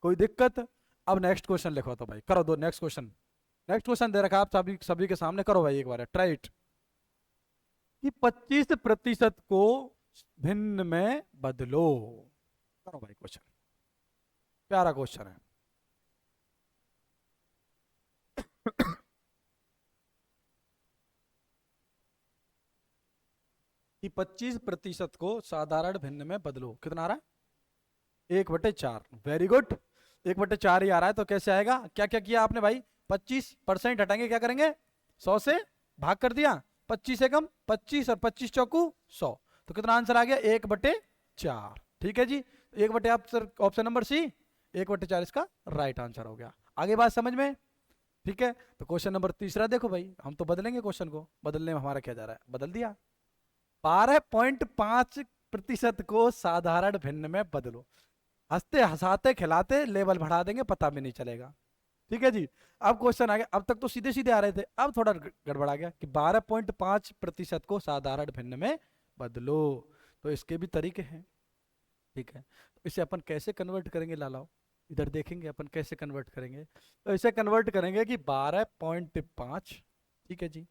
कोई दिक्कत। अब नेक्स्ट क्वेश्चन लिखो तो भाई, करो दो नेक्स्ट क्वेश्चन, नेक्स्ट क्वेश्चन दे रखा आप सभी सभी के सामने, करो भाई एक बार ट्राई इट। कि 25% को भिन्न में बदलो। करो भाई क्वेश्चन, प्यारा क्वेश्चन है। कि 25% को साधारण भिन्न में बदलो। कितना आ रहा है? 1/4। वेरी गुड, 1/4 ही आ रहा है। तो कैसे आएगा? क्या क्या किया आपने भाई? 25% हटाएंगे, क्या करेंगे? 100 से भाग कर दिया। 25 से कम 25 और 25 चौकू 100। तो कितना आंसर आ गया? 1/4। ठीक है जी, 1/4 ऑप्शन नंबर सी, 1/4 इसका राइट आंसर हो गया। आगे बात समझ में? ठीक है, तो क्वेश्चन नंबर तीसरा देखो भाई, हम तो बदलेंगे क्वेश्चन को। बदलने में हमारा क्या जा रहा है? बदल दिया। 12.5% को साधारण भिन्न में बदलो। हंसते हंसाते खिलाते लेवल बढ़ा देंगे, पता भी नहीं चलेगा। ठीक है जी। अब क्वेश्चन आ गया, अब तक तो सीधे सीधे आ रहे थे, अब थोड़ा गड़बड़ा गया कि 12.5% को साधारण भिन्न में बदलो। तो इसके भी तरीके हैं। ठीक है, तो इसे अपन कैसे कन्वर्ट करेंगे लालाओ? इधर देखेंगे अपन कैसे कन्वर्ट करेंगे। तो इसे कन्वर्ट करेंगे कि 12.5, ठीक है जी,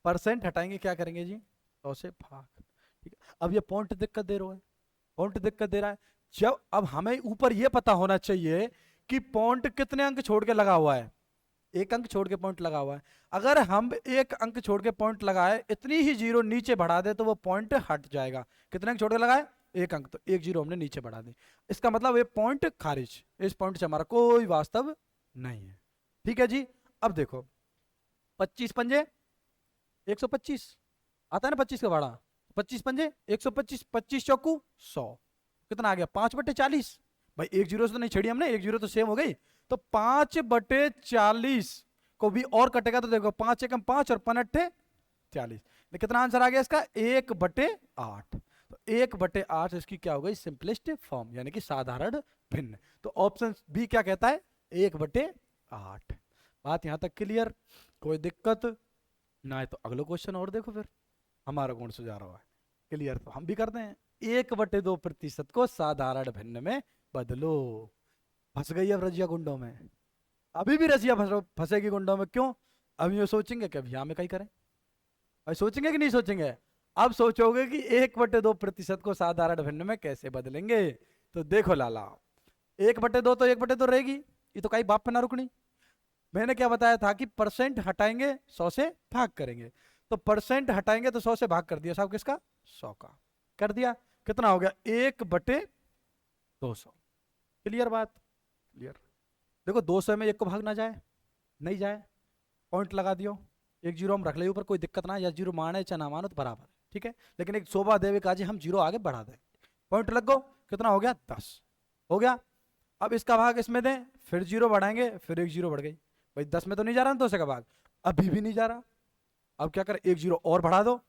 परसेंट हटाएंगे, क्या करेंगे जी? 100 से भाग। ठीक है, अब ये पॉइंट दिक्कत दे रहा है, पॉइंट दिक्कत दे रहा है। जब अब हमें ऊपर ये पता होना चाहिए कि पॉइंट कितने अंक छोड़ के लगा हुआ है। एक अंक छोड़ के पॉइंट लगा हुआ है। अगर हम एक अंक छोड़ के पॉइंट लगाए, इतनी ही जीरो नीचे बढ़ा दे, तो वो पॉइंट हट जाएगा। कितने अंक छोड़ के लगाए? एक अंक, तो एक जीरो हमने नीचे बढ़ा दी। इसका मतलब ये पॉइंट खारिज, इस पॉइंट से हमारा कोई वास्तव नहीं है। ठीक है जी। अब देखो, 25 पंजे 125 आता है ना, 25 का भाड़ा। 25 पंजे 125, 25 चौकू 100। कितना आ गया? 5/40। भाई एक जीरो से तो नहीं छेड़ी हमने, एक जीरो तो सेम हो गई। तो 5/40 को भी और कटेगा तो देखो, 5 एकम 5 और 5 अट्ठे 40। कितना आंसर आ गया इसका? 1/8। तो 1/8 इसकी क्या हो गई? सिंपलेस्ट फॉर्म, यानी कि साधारण भिन्न। तो ऑप्शन बी क्या कहता है? 1/8। बात यहां तक क्लियर? कोई दिक्कत ना है तो अगला क्वेश्चन और देखो फिर। हमारा कौन सुझा रहा है? क्लियर तो हम भी करते हैं। 1/2% को साधारण भिन्न में बदलो। फंस गई अब रजिया गुंडों में। अभी भी रजिया फंसेगी गुंडों में। क्यों? अब ये सोचेंगे कि अभी हमें कहीं करें। अभी सोचेंगे कि नहीं सोचेंगे? अब सोचोगे कि 1/2% को साधारण भिन्न में कैसे बदलेंगे। तो देखो लाला, 1/2 तो 1/2 रहेगी, ये तो कहीं बाप पे ना रुकनी। मैंने क्या बताया था कि परसेंट हटाएंगे 100 से भाग करेंगे। तो परसेंट हटाएंगे तो 100 से भाग कर दिया साहब, किसका? 100 का कर दिया। कितना हो गया? 1/200। क्लियर बात? क्लियर। देखो 200 में एक को भाग ना जाए, नहीं जाए, पॉइंट लगा दियो। एक जीरो हम रख ले ऊपर, कोई दिक्कत ना, या जीरो माने चाहे ना मानो तो बराबर है। ठीक है, लेकिन एक शोभा देवी काजी हम जीरो आगे बढ़ा दें। पॉइंट लग गो। कितना हो गया? 10 हो गया। अब इसका भाग इसमें दें, फिर जीरो बढ़ाएंगे, फिर एक जीरो बढ़ गई। भाई 10 में तो नहीं जा रहा ना 200 का भाग, अभी भी नहीं जा रहा। अब क्या करें? एक जीरो और बढ़ा दो,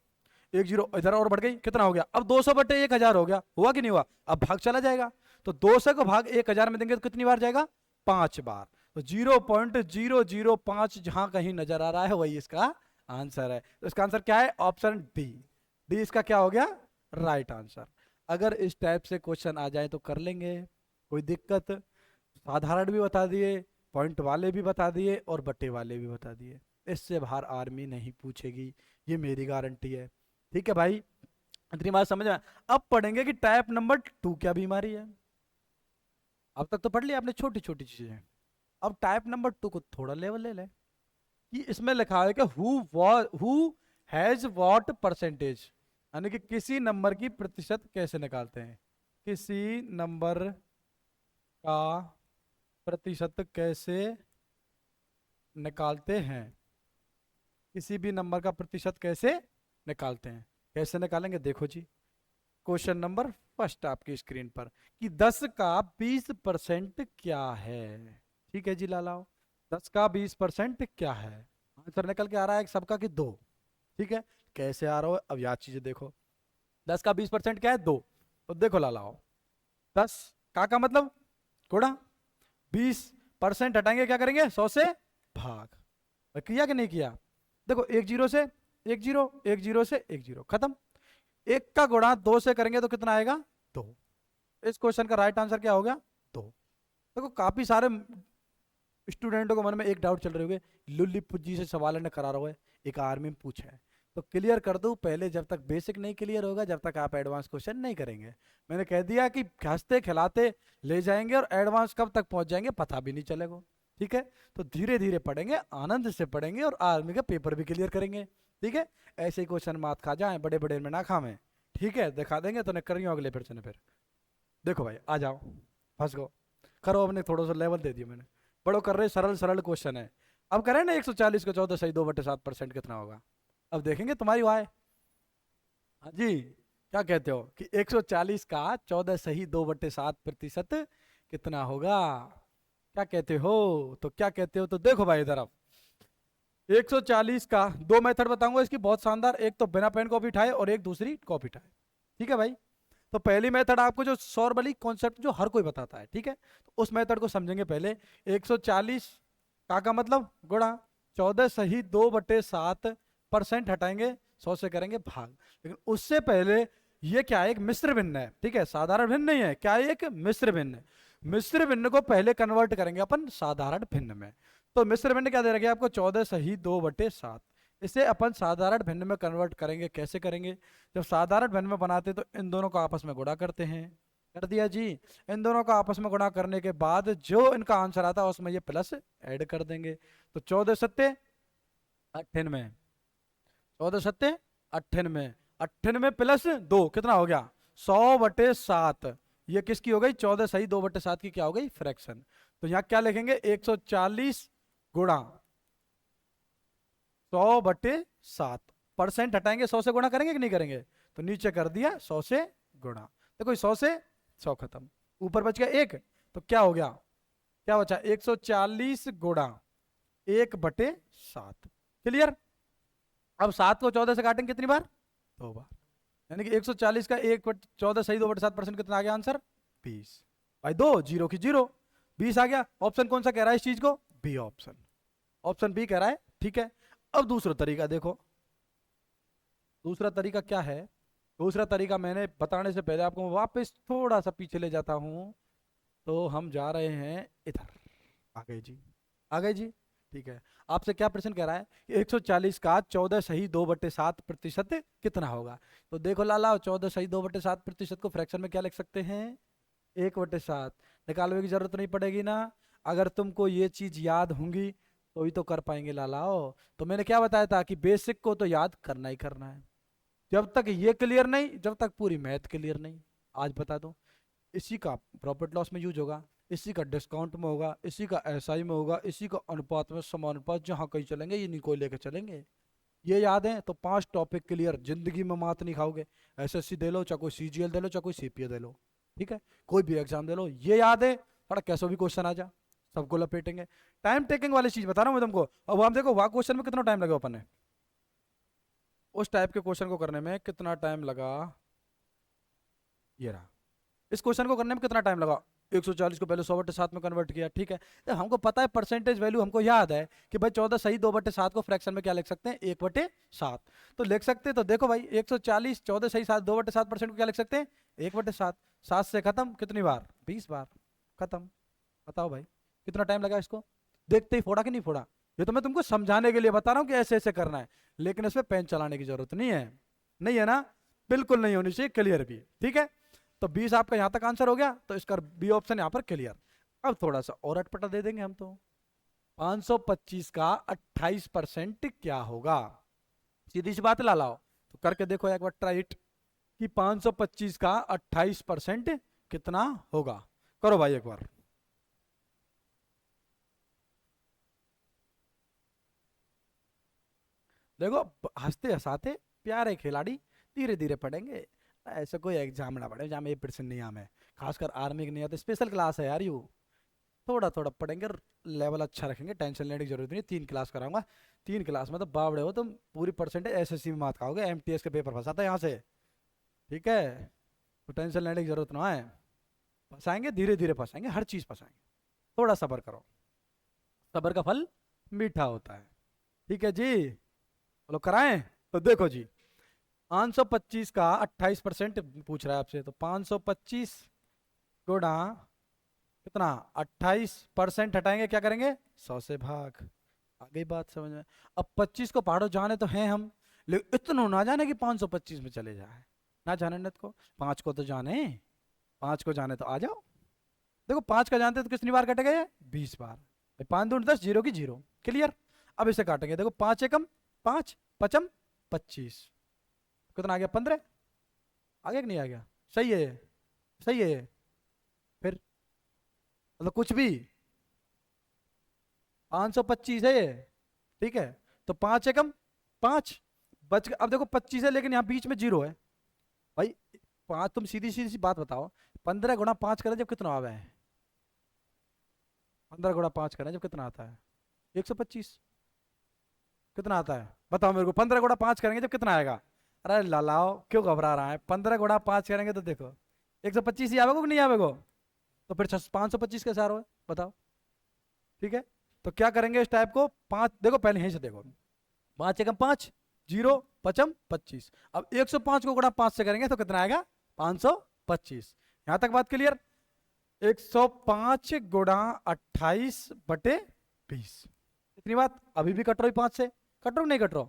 एक जीरो इधर और बढ़ गई। कितना हो गया? अब 200/1000 हो गया। हुआ कि नहीं हुआ? अब भाग चला जाएगा। तो 200 को भाग 1000 में देंगे तो कितनी बार जाएगा? 5 बार। तो 0.005 जहां कहीं नजर आ रहा है वही इसका आंसर है। तो इसका आंसर क्या है? Option D. डी इसका क्या हो गया? Right answer. अगर इस टाइप से क्वेश्चन आ जाए तो कर लेंगे, कोई दिक्कत। साधारण भी बता दिए, पॉइंट वाले भी बता दिए, और बट्टे वाले भी बता दिए। इससे बाहर आर्मी नहीं पूछेगी, ये मेरी गारंटी है। ठीक है भाई, इतनी बात समझ में? अब पढ़ेंगे कि टाइप नंबर 2 क्या बीमारी है। अब तक तो पढ़ लिया आपने छोटी छोटी चीजें। अब टाइप नंबर 2 को थोड़ा लेवल ले ले। कि इसमें लिखा है कि हु हैज व्हाट परसेंटेज, यानी कि किसी नंबर की प्रतिशत कैसे निकालते हैं। किसी नंबर का प्रतिशत कैसे निकालते हैं। किसी भी नंबर का प्रतिशत कैसे निकालते हैं। कैसे निकालेंगे? देखो जी, क्वेश्चन नंबर फर्स्ट आपकी स्क्रीन पर, कि 10 का 20% क्या है। ठीक है जी लालाओ, 10 का 20% क्या है? आंसर निकल के आ रहा है सबका कि 2। ठीक है, कैसे आ रहा हो अब याद चीजें देखो। 10 का 20% क्या है? 2। तो देखो लालाओ, 10 का मतलब गुणा 20% हटाएंगे, क्या करेंगे? 100 से भाग। किया कि नहीं किया? देखो एक जीरो से एक जीरो, एक जीरो से एक जीरो, खत्म। एक का गुणा 2 से करेंगे तो कितना आएगा? 2। इस क्वेश्चन का राइट आंसर क्या हो गया? 2। देखो काफी सारे स्टूडेंटों को मन में एक डाउट चल रहे होंगे, लुल्ली पुज्जी से सवाल ने करा रहा है, एक आर्मी में पूछा है तो क्लियर कर दूं पहले, जब तक बेसिक नहीं क्लियर होगा जब तक आप एडवांस क्वेश्चन नहीं करेंगे। मैंने कह दिया कि हंसते खिलाते ले जाएंगे और एडवांस कब तक पहुंच जाएंगे पता भी नहीं चलेगा। ठीक है, तो धीरे धीरे पढ़ेंगे, आनंद से पढ़ेंगे और आर्मी का पेपर भी क्लियर करेंगे। ठीक है, ऐसे ही क्वेश्चन मात खा जाए, बड़े बड़े में ना खावे। ठीक है, दिखा देंगे तो नहीं करियो अगले प्रश्न फिर। देखो भाई आ जाओ, फंस गो, करो, अपने थोड़ा सा लेवल दे दिया मैंने। बड़ो कर रहे, सरल सरल क्वेश्चन है। अब करें ना 140 को 14 सही 2/7% कितना होगा, अब देखेंगे तुम्हारी वाय। हाँ जी, क्या कहते हो कि 140 का 14 सही 2/7% कितना होगा? क्या कहते हो? तो क्या कहते हो, तो देखो भाई इधर अब 140 का दो मेथड बताऊंगा इसकी बहुत शानदार, एक तो बिना पेन कॉपी उठाए और एक दूसरी कॉपी उठाए। ठीक है भाई, तो पहली मेथड आपको जो सॉर्बली कॉन्सेप्ट जो हर कोई बताता है, ठीक है, तो उस मेथड को समझेंगे पहले। 140 का मतलब गुणा 14 सही 2/7% हटाएंगे, 100 से करेंगे भाग। लेकिन उससे पहले ये क्या है, एक मिश्र भिन्न है। ठीक है, साधारण भिन्न नहीं है, क्या है, एक मिश्र भिन्न है। मिश्र भिन्न को पहले कन्वर्ट करेंगे अपन साधारण भिन्न में। तो मिश्र भिन्न क्या दे रखा है आपको, 14 सही 2/7। इसे अपन साधारण भिन्न में कन्वर्ट करेंगे, कैसे करेंगे, जब साधारण भिन्न में बनाते तो इन दोनों को आपस में गुणा करते हैं, कर दिया जी। इन दोनों को आपस में गुणा करने के बाद जो इनका आंसर आता है उसमें ये प्लस ऐड कर देंगे। तो 14×7 98, 14×7 98, 98 प्लस 2 कितना हो गया, 100/7। ये किसकी हो गई, 14 सही 2/7 की क्या हो गई, फ्रैक्शन। तो यहाँ क्या लिखेंगे, 140 गुणा 100/7, परसेंट हटाएंगे 100 से गुणा करेंगे कि नहीं करेंगे, तो नीचे कर दिया 100 से गुणा। देखो 100 से 100 खत्म, ऊपर बच गया 1, तो क्या हो गया, क्या बचा, 140 गुणा 1/7। क्लियर? अब 7 को 14 से काटेंगे कितनी बार, 2 बार, यानी कि 140 का 1/14 सही 2/7% कितना आ गया आंसर, 20। भाई 2 जीरो की जीरो, 20 आ गया। ऑप्शन कौन सा कह रहा है इस चीज को, बी ऑप्शन, ऑप्शन बी कह रहा है। ठीक है, अब दूसरा तरीका देखो, दूसरा तरीका क्या है। दूसरा तरीका मैंने बताने से पहले आपको वापस थोड़ा सा पीछे ले जाता हूं। तो हम जा रहे हैं इधर, आ गए जी, आ गए जी। ठीक है, आपसे क्या प्रश्न कह रहा है, 140 का 14 सही 2/7% कितना होगा। तो देखो लाला, 14 सही 2/7% को फ्रैक्शन में क्या लिख सकते हैं, 1/7। निकालने की जरूरत नहीं पड़ेगी ना, अगर तुमको ये चीज याद होंगी तो ही तो कर पाएंगे लालाओ। तो मैंने क्या बताया था कि बेसिक को तो याद करना ही करना है, जब तक ये क्लियर नहीं, जब तक पूरी मैथ क्लियर नहीं। आज बता दो, इसी का प्रॉफिट लॉस में यूज होगा, इसी का डिस्काउंट में होगा, इसी का एसआई में होगा, इसी का अनुपात में समानुपात, जहां कहीं चलेंगे ये नहीं कोई लेके चलेंगे। ये याद है तो 5 टॉपिक क्लियर, जिंदगी में मात नहीं खाओगे। एसएससी दे लो, चाहे कोई सीजीएल दे लो, चाहे कोई सीपीए दे लो, ठीक है, कोई भी एग्जाम दे लो, ये याद है, बड़ा कैसा भी क्वेश्चन आ जा सबको लपेटेंगे। टाइम टेकिंग वाली चीज बता रहा हूँ मैं तुमको। अब हम देखो वहां क्वेश्चन में कितना टाइम लगा अपन ने, उस टाइप के क्वेश्चन को करने में कितना टाइम लगा, ये रहा। इस क्वेश्चन को करने में कितना टाइम लगा, 140 को पहले 100/7 में कन्वर्ट किया। ठीक है, तो हमको पता है परसेंटेज वैल्यू, हमको याद है कि भाई 14 सही 2/7 को फ्रैक्शन में क्या लिख सकते हैं, 1/7 तो लिख सकते हैं। तो देखो भाई 140 14 सही 2/7% को क्या लिख सकते हैं, 1/7। 7 से खत्म कितनी बार, 20 बार खत्म। बताओ भाई कितना टाइम लगा इसको, देखते ही फोड़ा कि नहीं फोड़ा। ये तो मैं तुमको समझाने के लिए बता रहा हूँ कि ऐसे ऐसे करना है, लेकिन इसमें पेन चलाने की जरूरत नहीं है, नहीं है ना, बिल्कुल नहीं होनी चाहिए, क्लियर भी। ठीक है, तो 20 आपका यहां तक आंसर हो गया, तो इसका बी ऑप्शन यहां पर क्लियर। अब थोड़ा सा और अटपटा दे देंगे हम तो, 525 का 28% क्या होगा। सीधी सी बात ला लाओ, तो करके देखो एक बार ट्राइट कि 525 का 28% कितना होगा। करो भाई एक बार, देखो हंसते हंसाते प्यारे खिलाड़ी, धीरे धीरे पढ़ेंगे, ऐसे कोई एग्जाम ना पढ़े जहाँ में 1% नहीं आमे, खासकर आर्मी के नहीं आते, स्पेशल क्लास है यार यू। थोड़ा थोड़ा पढ़ेंगे, लेवल अच्छा रखेंगे, टेंशन लेने की जरूरत नहीं। 3 क्लास कराऊंगा, 3 क्लास में तो बावड़े हो तुम, पूरी परसेंटेज एसएससी में मात खाओगे, एमटीएस के पेपर फंसाता है यहाँ से। ठीक है, तो टेंशन लेने की जरूरत ना है, फंसाएंगे धीरे धीरे, फंसाएंगे हर चीज फंसाएंगे, थोड़ा सब्र करो, सब्र का फल मीठा होता है। ठीक है जी, चलो कराएं। तो देखो जी, 525 का 28% पूछ रहा है आपसे, तो 525 गुणा कितना, 28% हटाएंगे क्या करेंगे, 100 से भाग। आ गई बात समझ में। अब 25 को पहाड़ों जाने तो हैं हम, लेकिन इतना ना जाने कि 525 में चले जाए, ना जाने नत को, 5 को तो जाने, 5 को जाने तो आ जाओ। देखो 5 का जानते तो कितनी बार कटेगा ये, 20 बार। 5 दूनी 10, जीरो की जीरो, क्लियर। अब इसे काटेंगे, देखो 5 एकम 5, पचम 25, कितना आ गया 15, आ गया कि नहीं आ गया, सही है, सही है। फिर मतलब कुछ भी 525 है ये, ठीक है। तो 5 एकम 5 बच गया। अब देखो 25 है लेकिन यहाँ बीच में जीरो है भाई। 5, तुम सीधी सीधी सी बात बताओ, 15 गुणा 5 करें जब कितना आवे है, 15 गुणा 5 करें जब कितना आता है, 125। कितना आता है बताओ मेरे को, 15 गुणा 5 करेंगे जब कितना आएगा। अरे लालाओ क्यों घबरा रहा है, 15 गुणा 5 करेंगे तो देखो 125 ही आवेगो कि नहीं आवेगो, तो फिर 525 कैसे आ रहा है बताओ। ठीक है, तो क्या करेंगे इस टाइप को, 5 देखो पहले यहीं से देखो, 5 एकम 5, जीरो, पचम 25। अब 105 को गुणा 5 से करेंगे तो कितना आएगा, 525। यहां तक बात क्लियर। 105 गुणा 28/20, इतनी बात। अभी भी कट रही 5 से, कट रो नहीं कट रहा,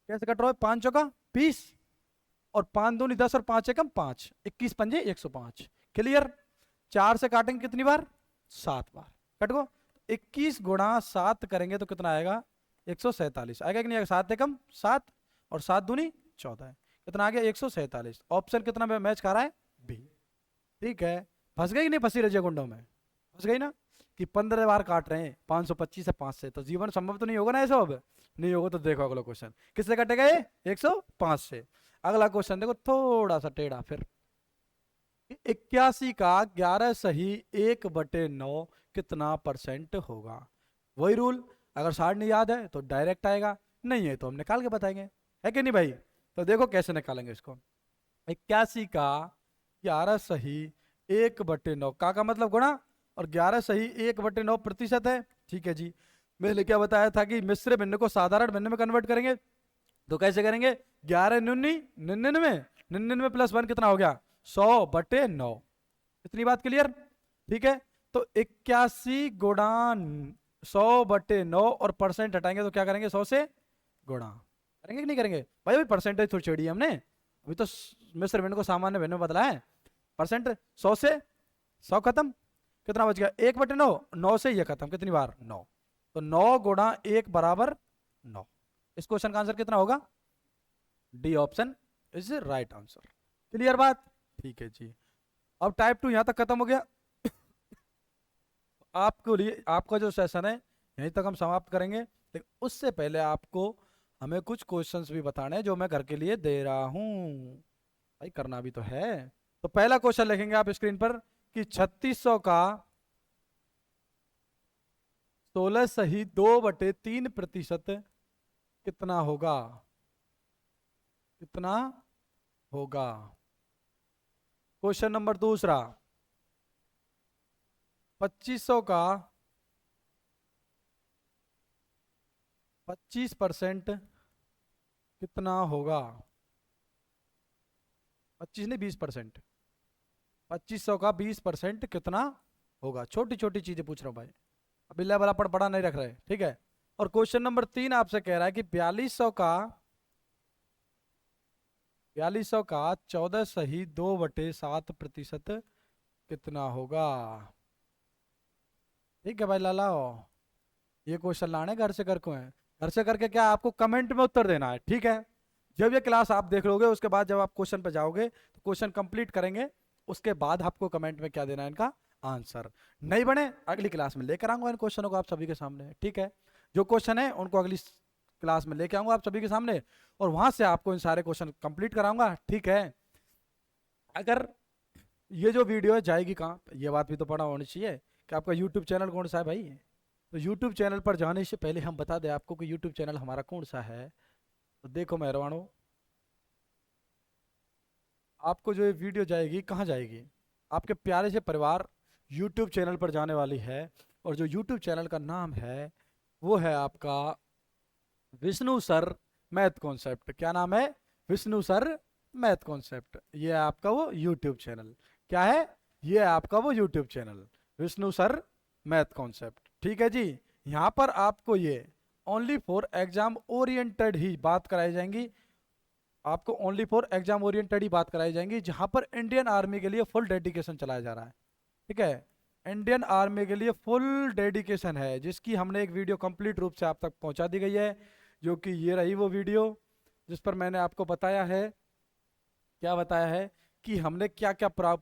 कैसे कट रहा है, 5 चौका 20 और 5 दूनी 10 और 5 एकम 5, 21 पंजे 105, क्लियर। 4 से काटेंगे कितनी बार, 7 बार, कट गो। 21 गुणा 7 करेंगे तो कितना आएगा, 147 आएगा कि नहीं आएगा, 7 एकम 7 और 7 दूनी 14, कितना आ गया 147। ऑप्शन कितना मैच कर रहा है, बी। ठीक है, फंस गई नहीं, फंसी रजिया गुंडों में, फंस गई ना, कि 15 बार काट रहे हैं 525 से 5 से, तो जीवन संभव तो नहीं होगा ना ये सब, नहीं होगा। तो देखो अगला क्वेश्चन किससे कटेगा ये, 105 से। अगला क्वेश्चन देखो थोड़ा सा टेढ़ा फिर, 81 का 11 सही 1/9 कितना परसेंट होगा। वही रूल, अगर 60 नहीं याद है तो डायरेक्ट आएगा, नहीं है तो हम निकाल के बताएंगे, है कि नहीं भाई। तो देखो कैसे निकालेंगे इसको, 81 का 11 सही 1/9 का मतलब गुणा, और 11 सही 1/9 प्रतिशत है, ठीक है जी। मैंने क्या बताया था कि मिश्र भिन्न को साधारण भिन्न में कन्वर्ट करेंगे, तो कैसे करेंगे, 11 99 99, 99 प्लस 1 कितना हो गया, 100/9, इतनी बात क्लियर। ठीक है, तो 81 गुणा 100/9 और परसेंट हटाएंगे तो क्या करेंगे, 100 से गुणा करेंगे कि नहीं करेंगे भाई, अभी परसेंटेज थोड़ी छोड़ी है हमने, अभी तो मिश्र भिन्न को सामान्य भिन्न में बदला है। परसेंट 100 से 100 खत्म, कितना बच गया 1/9, 9 से ये खत्म, कितनी बार 9, तो 9 गुणा 1 बराबर 9। इस क्वेश्चन का आंसर कितना होगा, D option is right answer, clear बात। ठीक है जी, अब टाइप 2 यहां तक खत्म हो गया। आपको लिए आपका जो सेशन है यहीं तक हम समाप्त करेंगे, लेकिन उससे पहले आपको हमें कुछ क्वेश्चंस भी बताने हैं जो मैं घर के लिए दे रहा हूं, भाई करना भी तो है। तो पहला क्वेश्चन लिखेंगे आप स्क्रीन पर कि 3600 का 16 सही 2/3% कितना होगा, कितना होगा। क्वेश्चन नंबर दूसरा, 2500 का 25% कितना होगा, 25 नहीं 20%, 2500 का 20% कितना होगा। छोटी छोटी चीजें पूछ रहा हूं भाई, अभी लेवल अपन बड़ा नहीं रख रहे, ठीक है। और क्वेश्चन नंबर 3 आपसे कह रहा है कि 4200 का 14 सही 2/7% कितना होगा। ठीक है भाई लालाओ, ये क्वेश्चन लाने घर से कर को है, घर से करके क्या आपको कमेंट में उत्तर देना है, ठीक है। जब ये क्लास आप देख लोगे उसके बाद जब आप क्वेश्चन पे जाओगे तो क्वेश्चन कंप्लीट करेंगे, उसके बाद आपको कमेंट में क्या देना है इनका आंसर। नहीं बने अगली क्लास में लेकर आऊंगा इन क्वेश्चनों को आप सभी के सामने, ठीक है। जो क्वेश्चन है उनको अगली क्लास में लेके आऊंगा आप सभी के सामने, और वहां से आपको इन सारे क्वेश्चन कंप्लीट कराऊंगा, ठीक है। अगर ये जो वीडियो है जाएगी कहाँ, ये बात भी तो पता होनी चाहिए कि आपका यूट्यूब चैनल कौन सा है भाई। तो यूट्यूब चैनल पर जाने से पहले हम बता दें आपको कि यूट्यूब चैनल हमारा कौन सा है। तो देखो मेहरबानो, आपको जो ये वीडियो जाएगी कहाँ जाएगी, आपके प्यारे से परिवार यूट्यूब चैनल पर जाने वाली है, और जो यूट्यूब चैनल का नाम है वो है आपका विष्णु सर मैथ कॉन्सेप्ट। क्या नाम है, विष्णु सर मैथ कॉन्सेप्ट। ये है आपका वो यूट्यूब चैनल, क्या है, ये है आपका वो YouTube channel Vishnu sir math concept, ठीक है जी। यहाँ पर आपको ये ओनली फॉर एग्जाम ओरिएंटेड ही बात कराई जाएंगी, आपको ओनली फॉर एग्जाम ओरिएंटेड ही बात कराई जाएंगी, जहां पर इंडियन आर्मी के लिए फुल डेडिकेशन चलाया जा रहा है। ठीक है, इंडियन आर्मी के लिए फुल डेडिकेशन है, जिसकी हमने एक वीडियो कंप्लीट रूप से आप तक पहुंचा दी गई है, जो कि ये रही वो वीडियो, जिस पर मैंने आपको बताया है, क्या बताया है कि हमने क्या क्या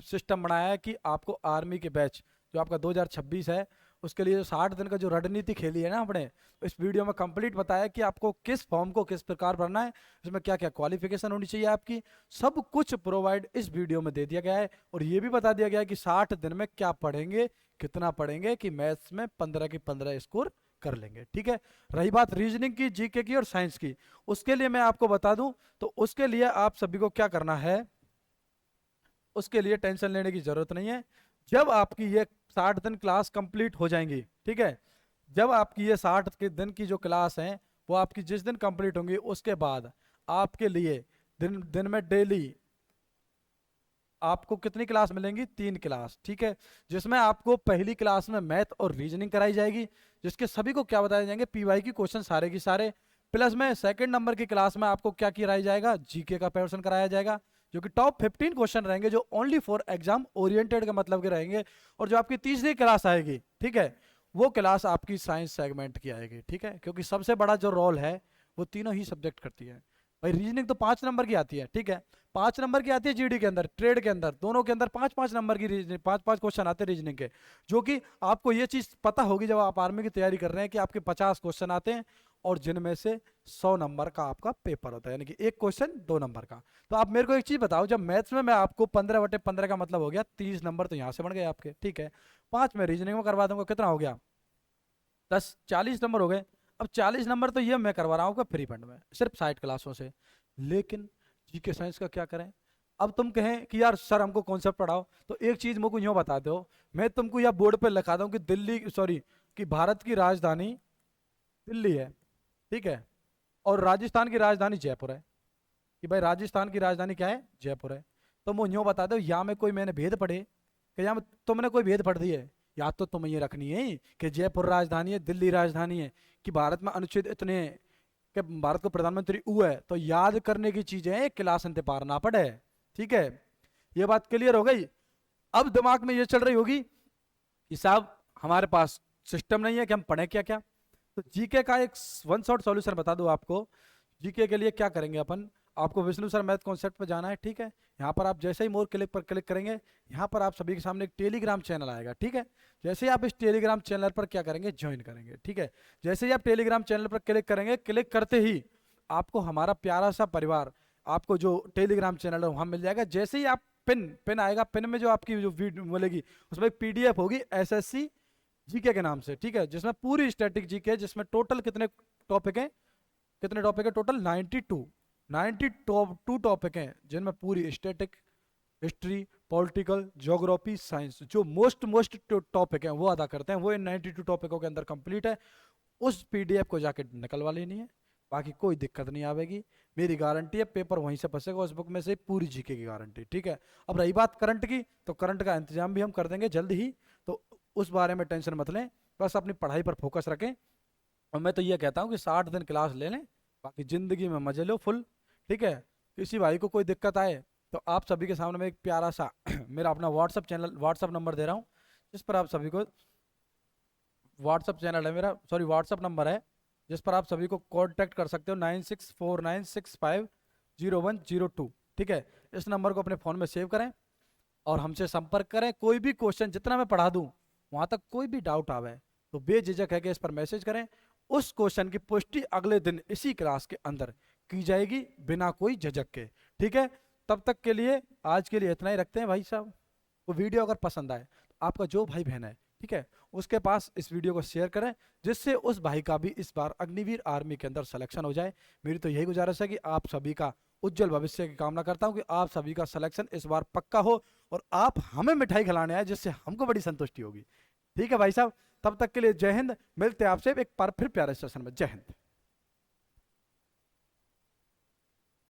सिस्टम बनाया है कि आपको आर्मी के बैच जो आपका 2026 है उसके लिए 60 दिन का जो रणनीति खेली है ना हमने, इस वीडियो में कंप्लीट बताया कि आपको किस फॉर्म को किस प्रकार भरना है, इसमें क्या क्या क्वालिफिकेशन होनी चाहिए आपकी, सब कुछ प्रोवाइड इस वीडियो में दे दिया गया है। और ये भी बता दिया गया है कि 60 दिन में क्या पढ़ेंगे, कितना पढ़ेंगे कि मैथ्स में 15 की 15 स्कोर कर लेंगे। ठीक है, रही बात रीजनिंग की, जीके की और साइंस की, उसके लिए मैं आपको बता दूं, तो उसके लिए आप सभी को क्या करना है, उसके लिए टेंशन लेने की जरूरत नहीं है। जब आपकी ये 60 दिन क्लास कंप्लीट हो जाएंगी, ठीक है, जब आपकी ये 60 के दिन की जो क्लास है वो आपकी जिस दिन कंप्लीट होंगी, उसके बाद आपके लिए दिन दिन में डेली आपको कितनी क्लास मिलेंगी, 3 क्लास। ठीक है, जिसमें आपको पहली क्लास में मैथ और रीजनिंग कराई जाएगी, जिसके सभी को क्या बताए जाएंगे, पीवाई की क्वेश्चन सारे की सारे। प्लस में सेकंड नंबर की क्लास में आपको क्या कराया जाएगा, जीके का पोर्शन कराया जाएगा, जो कि टॉप 15 क्वेश्चन रहेंगे, जो ओनली फॉर एग्जाम ओरिएंटेड का मतलब के रहेंगे। और जो आपकी तीसरी क्लास आएगी, ठीक है, वो क्लास आपकी साइंस सेगमेंट की आएगी। ठीक है, क्योंकि सबसे बड़ा जो रोल है वो तीनों ही सब्जेक्ट करती है। भाई रीजनिंग तो 5 नंबर की आती है, ठीक है, 5 नंबर की आती है जीडी के अंदर, ट्रेड के अंदर, दोनों के अंदर 5-5 नंबर की रीजनिंग, 5-5 क्वेश्चन आते हैं रीजनिंग के, जो कि आपको ये चीज पता होगी जब आप आर्मी की तैयारी कर रहे हैं कि आपके 50 क्वेश्चन आते हैं और जिनमें से 100 नंबर का आपका पेपर होता है, यानी कि एक क्वेश्चन 2 नंबर का। तो आप मेरे को एक चीज बताओ, जब मैथ्स में मैं आपको 15/15 का मतलब हो गया 30 नंबर, तो यहाँ से बन गए आपके। ठीक है, 5 में रीजनिंग में करवा दूंगा, कितना हो गया, 10, 40 नंबर हो गए। अब 40 नंबर तो ये मैं करवा रहा हूँ फ्री फंड में, सिर्फ 60 क्लासों से। लेकिन जीके साइंस का क्या करें। अब तुम कहें कि यार सर हमको कॉन्सेप्ट पढ़ाओ, तो एक चीज मुझको यूं बता दो, मैं तुमको यह बोर्ड पे लिखा दूं कि दिल्ली, सॉरी, कि भारत की राजधानी दिल्ली है, ठीक है, और राजस्थान की राजधानी जयपुर है, कि भाई राजस्थान की राजधानी क्या है, जयपुर है। तो मुझे यूं बता दो, या में कोई मैंने भेद पढ़े, कि या में तुमने कोई भेद पढ़ दी है, या तो तुम्हें ये रखनी है कि जयपुर राजधानी है, दिल्ली राजधानी है, कि भारत में अनुच्छेद इतने हैं, कि भारत को प्रधानमंत्री ऊ है, तो याद करने की चीजें हैं, क्लास अंत पार ना पड़े। ठीक है, ये बात क्लियर हो गई। अब दिमाग में ये चल रही होगी कि साहब हमारे पास सिस्टम नहीं है कि हम पढ़ें क्या क्या। तो जीके का एक वन शॉट सॉल्यूशन बता दूं आपको। जीके के लिए क्या करेंगे अपन, आपको विष्णु सर मैथ कॉन्सेप्ट पर जाना है। ठीक है, यहाँ पर आप जैसे ही मोर क्लिक पर क्लिक करेंगे, यहाँ पर आप सभी के सामने एक टेलीग्राम चैनल आएगा। ठीक है, जैसे ही आप इस टेलीग्राम चैनल पर क्या करेंगे, ज्वाइन करेंगे। ठीक है, जैसे ही आप टेलीग्राम चैनल पर क्लिक करेंगे, क्लिक करते ही आपको हमारा प्यारा सा परिवार, आपको जो टेलीग्राम चैनल है वहाँ मिल जाएगा। जैसे ही आप पिन पिन आएगा, पिन में जो आपकी जो वीडियो मिलेगी उसमें एक पीडीएफ होगी एसएससी जीके के नाम से, ठीक है, जिसमें पूरी स्टैटिक जीके है, जिसमें टोटल कितने टॉपिक हैं, कितने टॉपिक है टोटल 92 टॉपिक हैं, जिनमें पूरी static, history, political, geography, science, जो मोस्ट टॉपिक हैं वो अदा करते हैं, वो इन 92 टॉपिकों के अंदर कंप्लीट है। उस पीडीएफ को जाके निकलवा लेनी है, बाकी कोई दिक्कत नहीं आवेगी, मेरी गारंटी है, पेपर वहीं से फंसेगा उस बुक में से, पूरी जीके की गारंटी। ठीक है, अब रही बात करंट की, तो करंट का इंतजाम भी हम कर देंगे जल्द ही, तो उस बारे में टेंशन मत लें, बस अपनी पढ़ाई पर फोकस रखें। और मैं तो ये कहता हूँ कि 60 दिन क्लास ले लें, बाकी जिंदगी में मजे लो फुल। ठीक है, किसी भाई को कोई दिक्कत आए तो आप सभी के सामने में एक प्यारा सा मेरा अपना व्हाट्सअप चैनल, व्हाट्सअप नंबर दे रहा हूँ, जिस पर आप सभी को, व्हाट्सअप चैनल है मेरा, सॉरी व्हाट्सअप नंबर है, जिस पर आप सभी को कांटेक्ट कर सकते हो 9649650102। ठीक है, इस नंबर को अपने फ़ोन में सेव करें और हमसे संपर्क करें। कोई भी क्वेश्चन जितना मैं पढ़ा दूं, वहाँ तक कोई भी डाउट आवे तो बेझिझक है कि इस पर मैसेज करें, उस क्वेश्चन की पुष्टि अगले दिन इसी क्लास के अंदर की जाएगी बिना कोई झिझक के। ठीक है, तब तक के लिए आज के लिए इतना ही रखते हैं भाई साहब। वो वीडियो अगर पसंद आए तो आपका जो भाई बहन है, ठीक है, उसके पास इस वीडियो को शेयर करें, जिससे उस भाई का भी इस बार अग्निवीर आर्मी के अंदर सिलेक्शन हो जाए। मेरी तो यही गुजारिश है कि आप सभी का उज्जवल भविष्य की कामना करता हूं कि आप सभी का सिलेक्शन इस बार पक्का हो और आप हमें मिठाई खिलाने आए, जिससे हमको बड़ी संतुष्टि होगी। ठीक है भाई साहब, तब तक के लिए जय हिंद, मिलते हैं आपसे एक बार फिर प्यारे सेशन में। जय हिंद।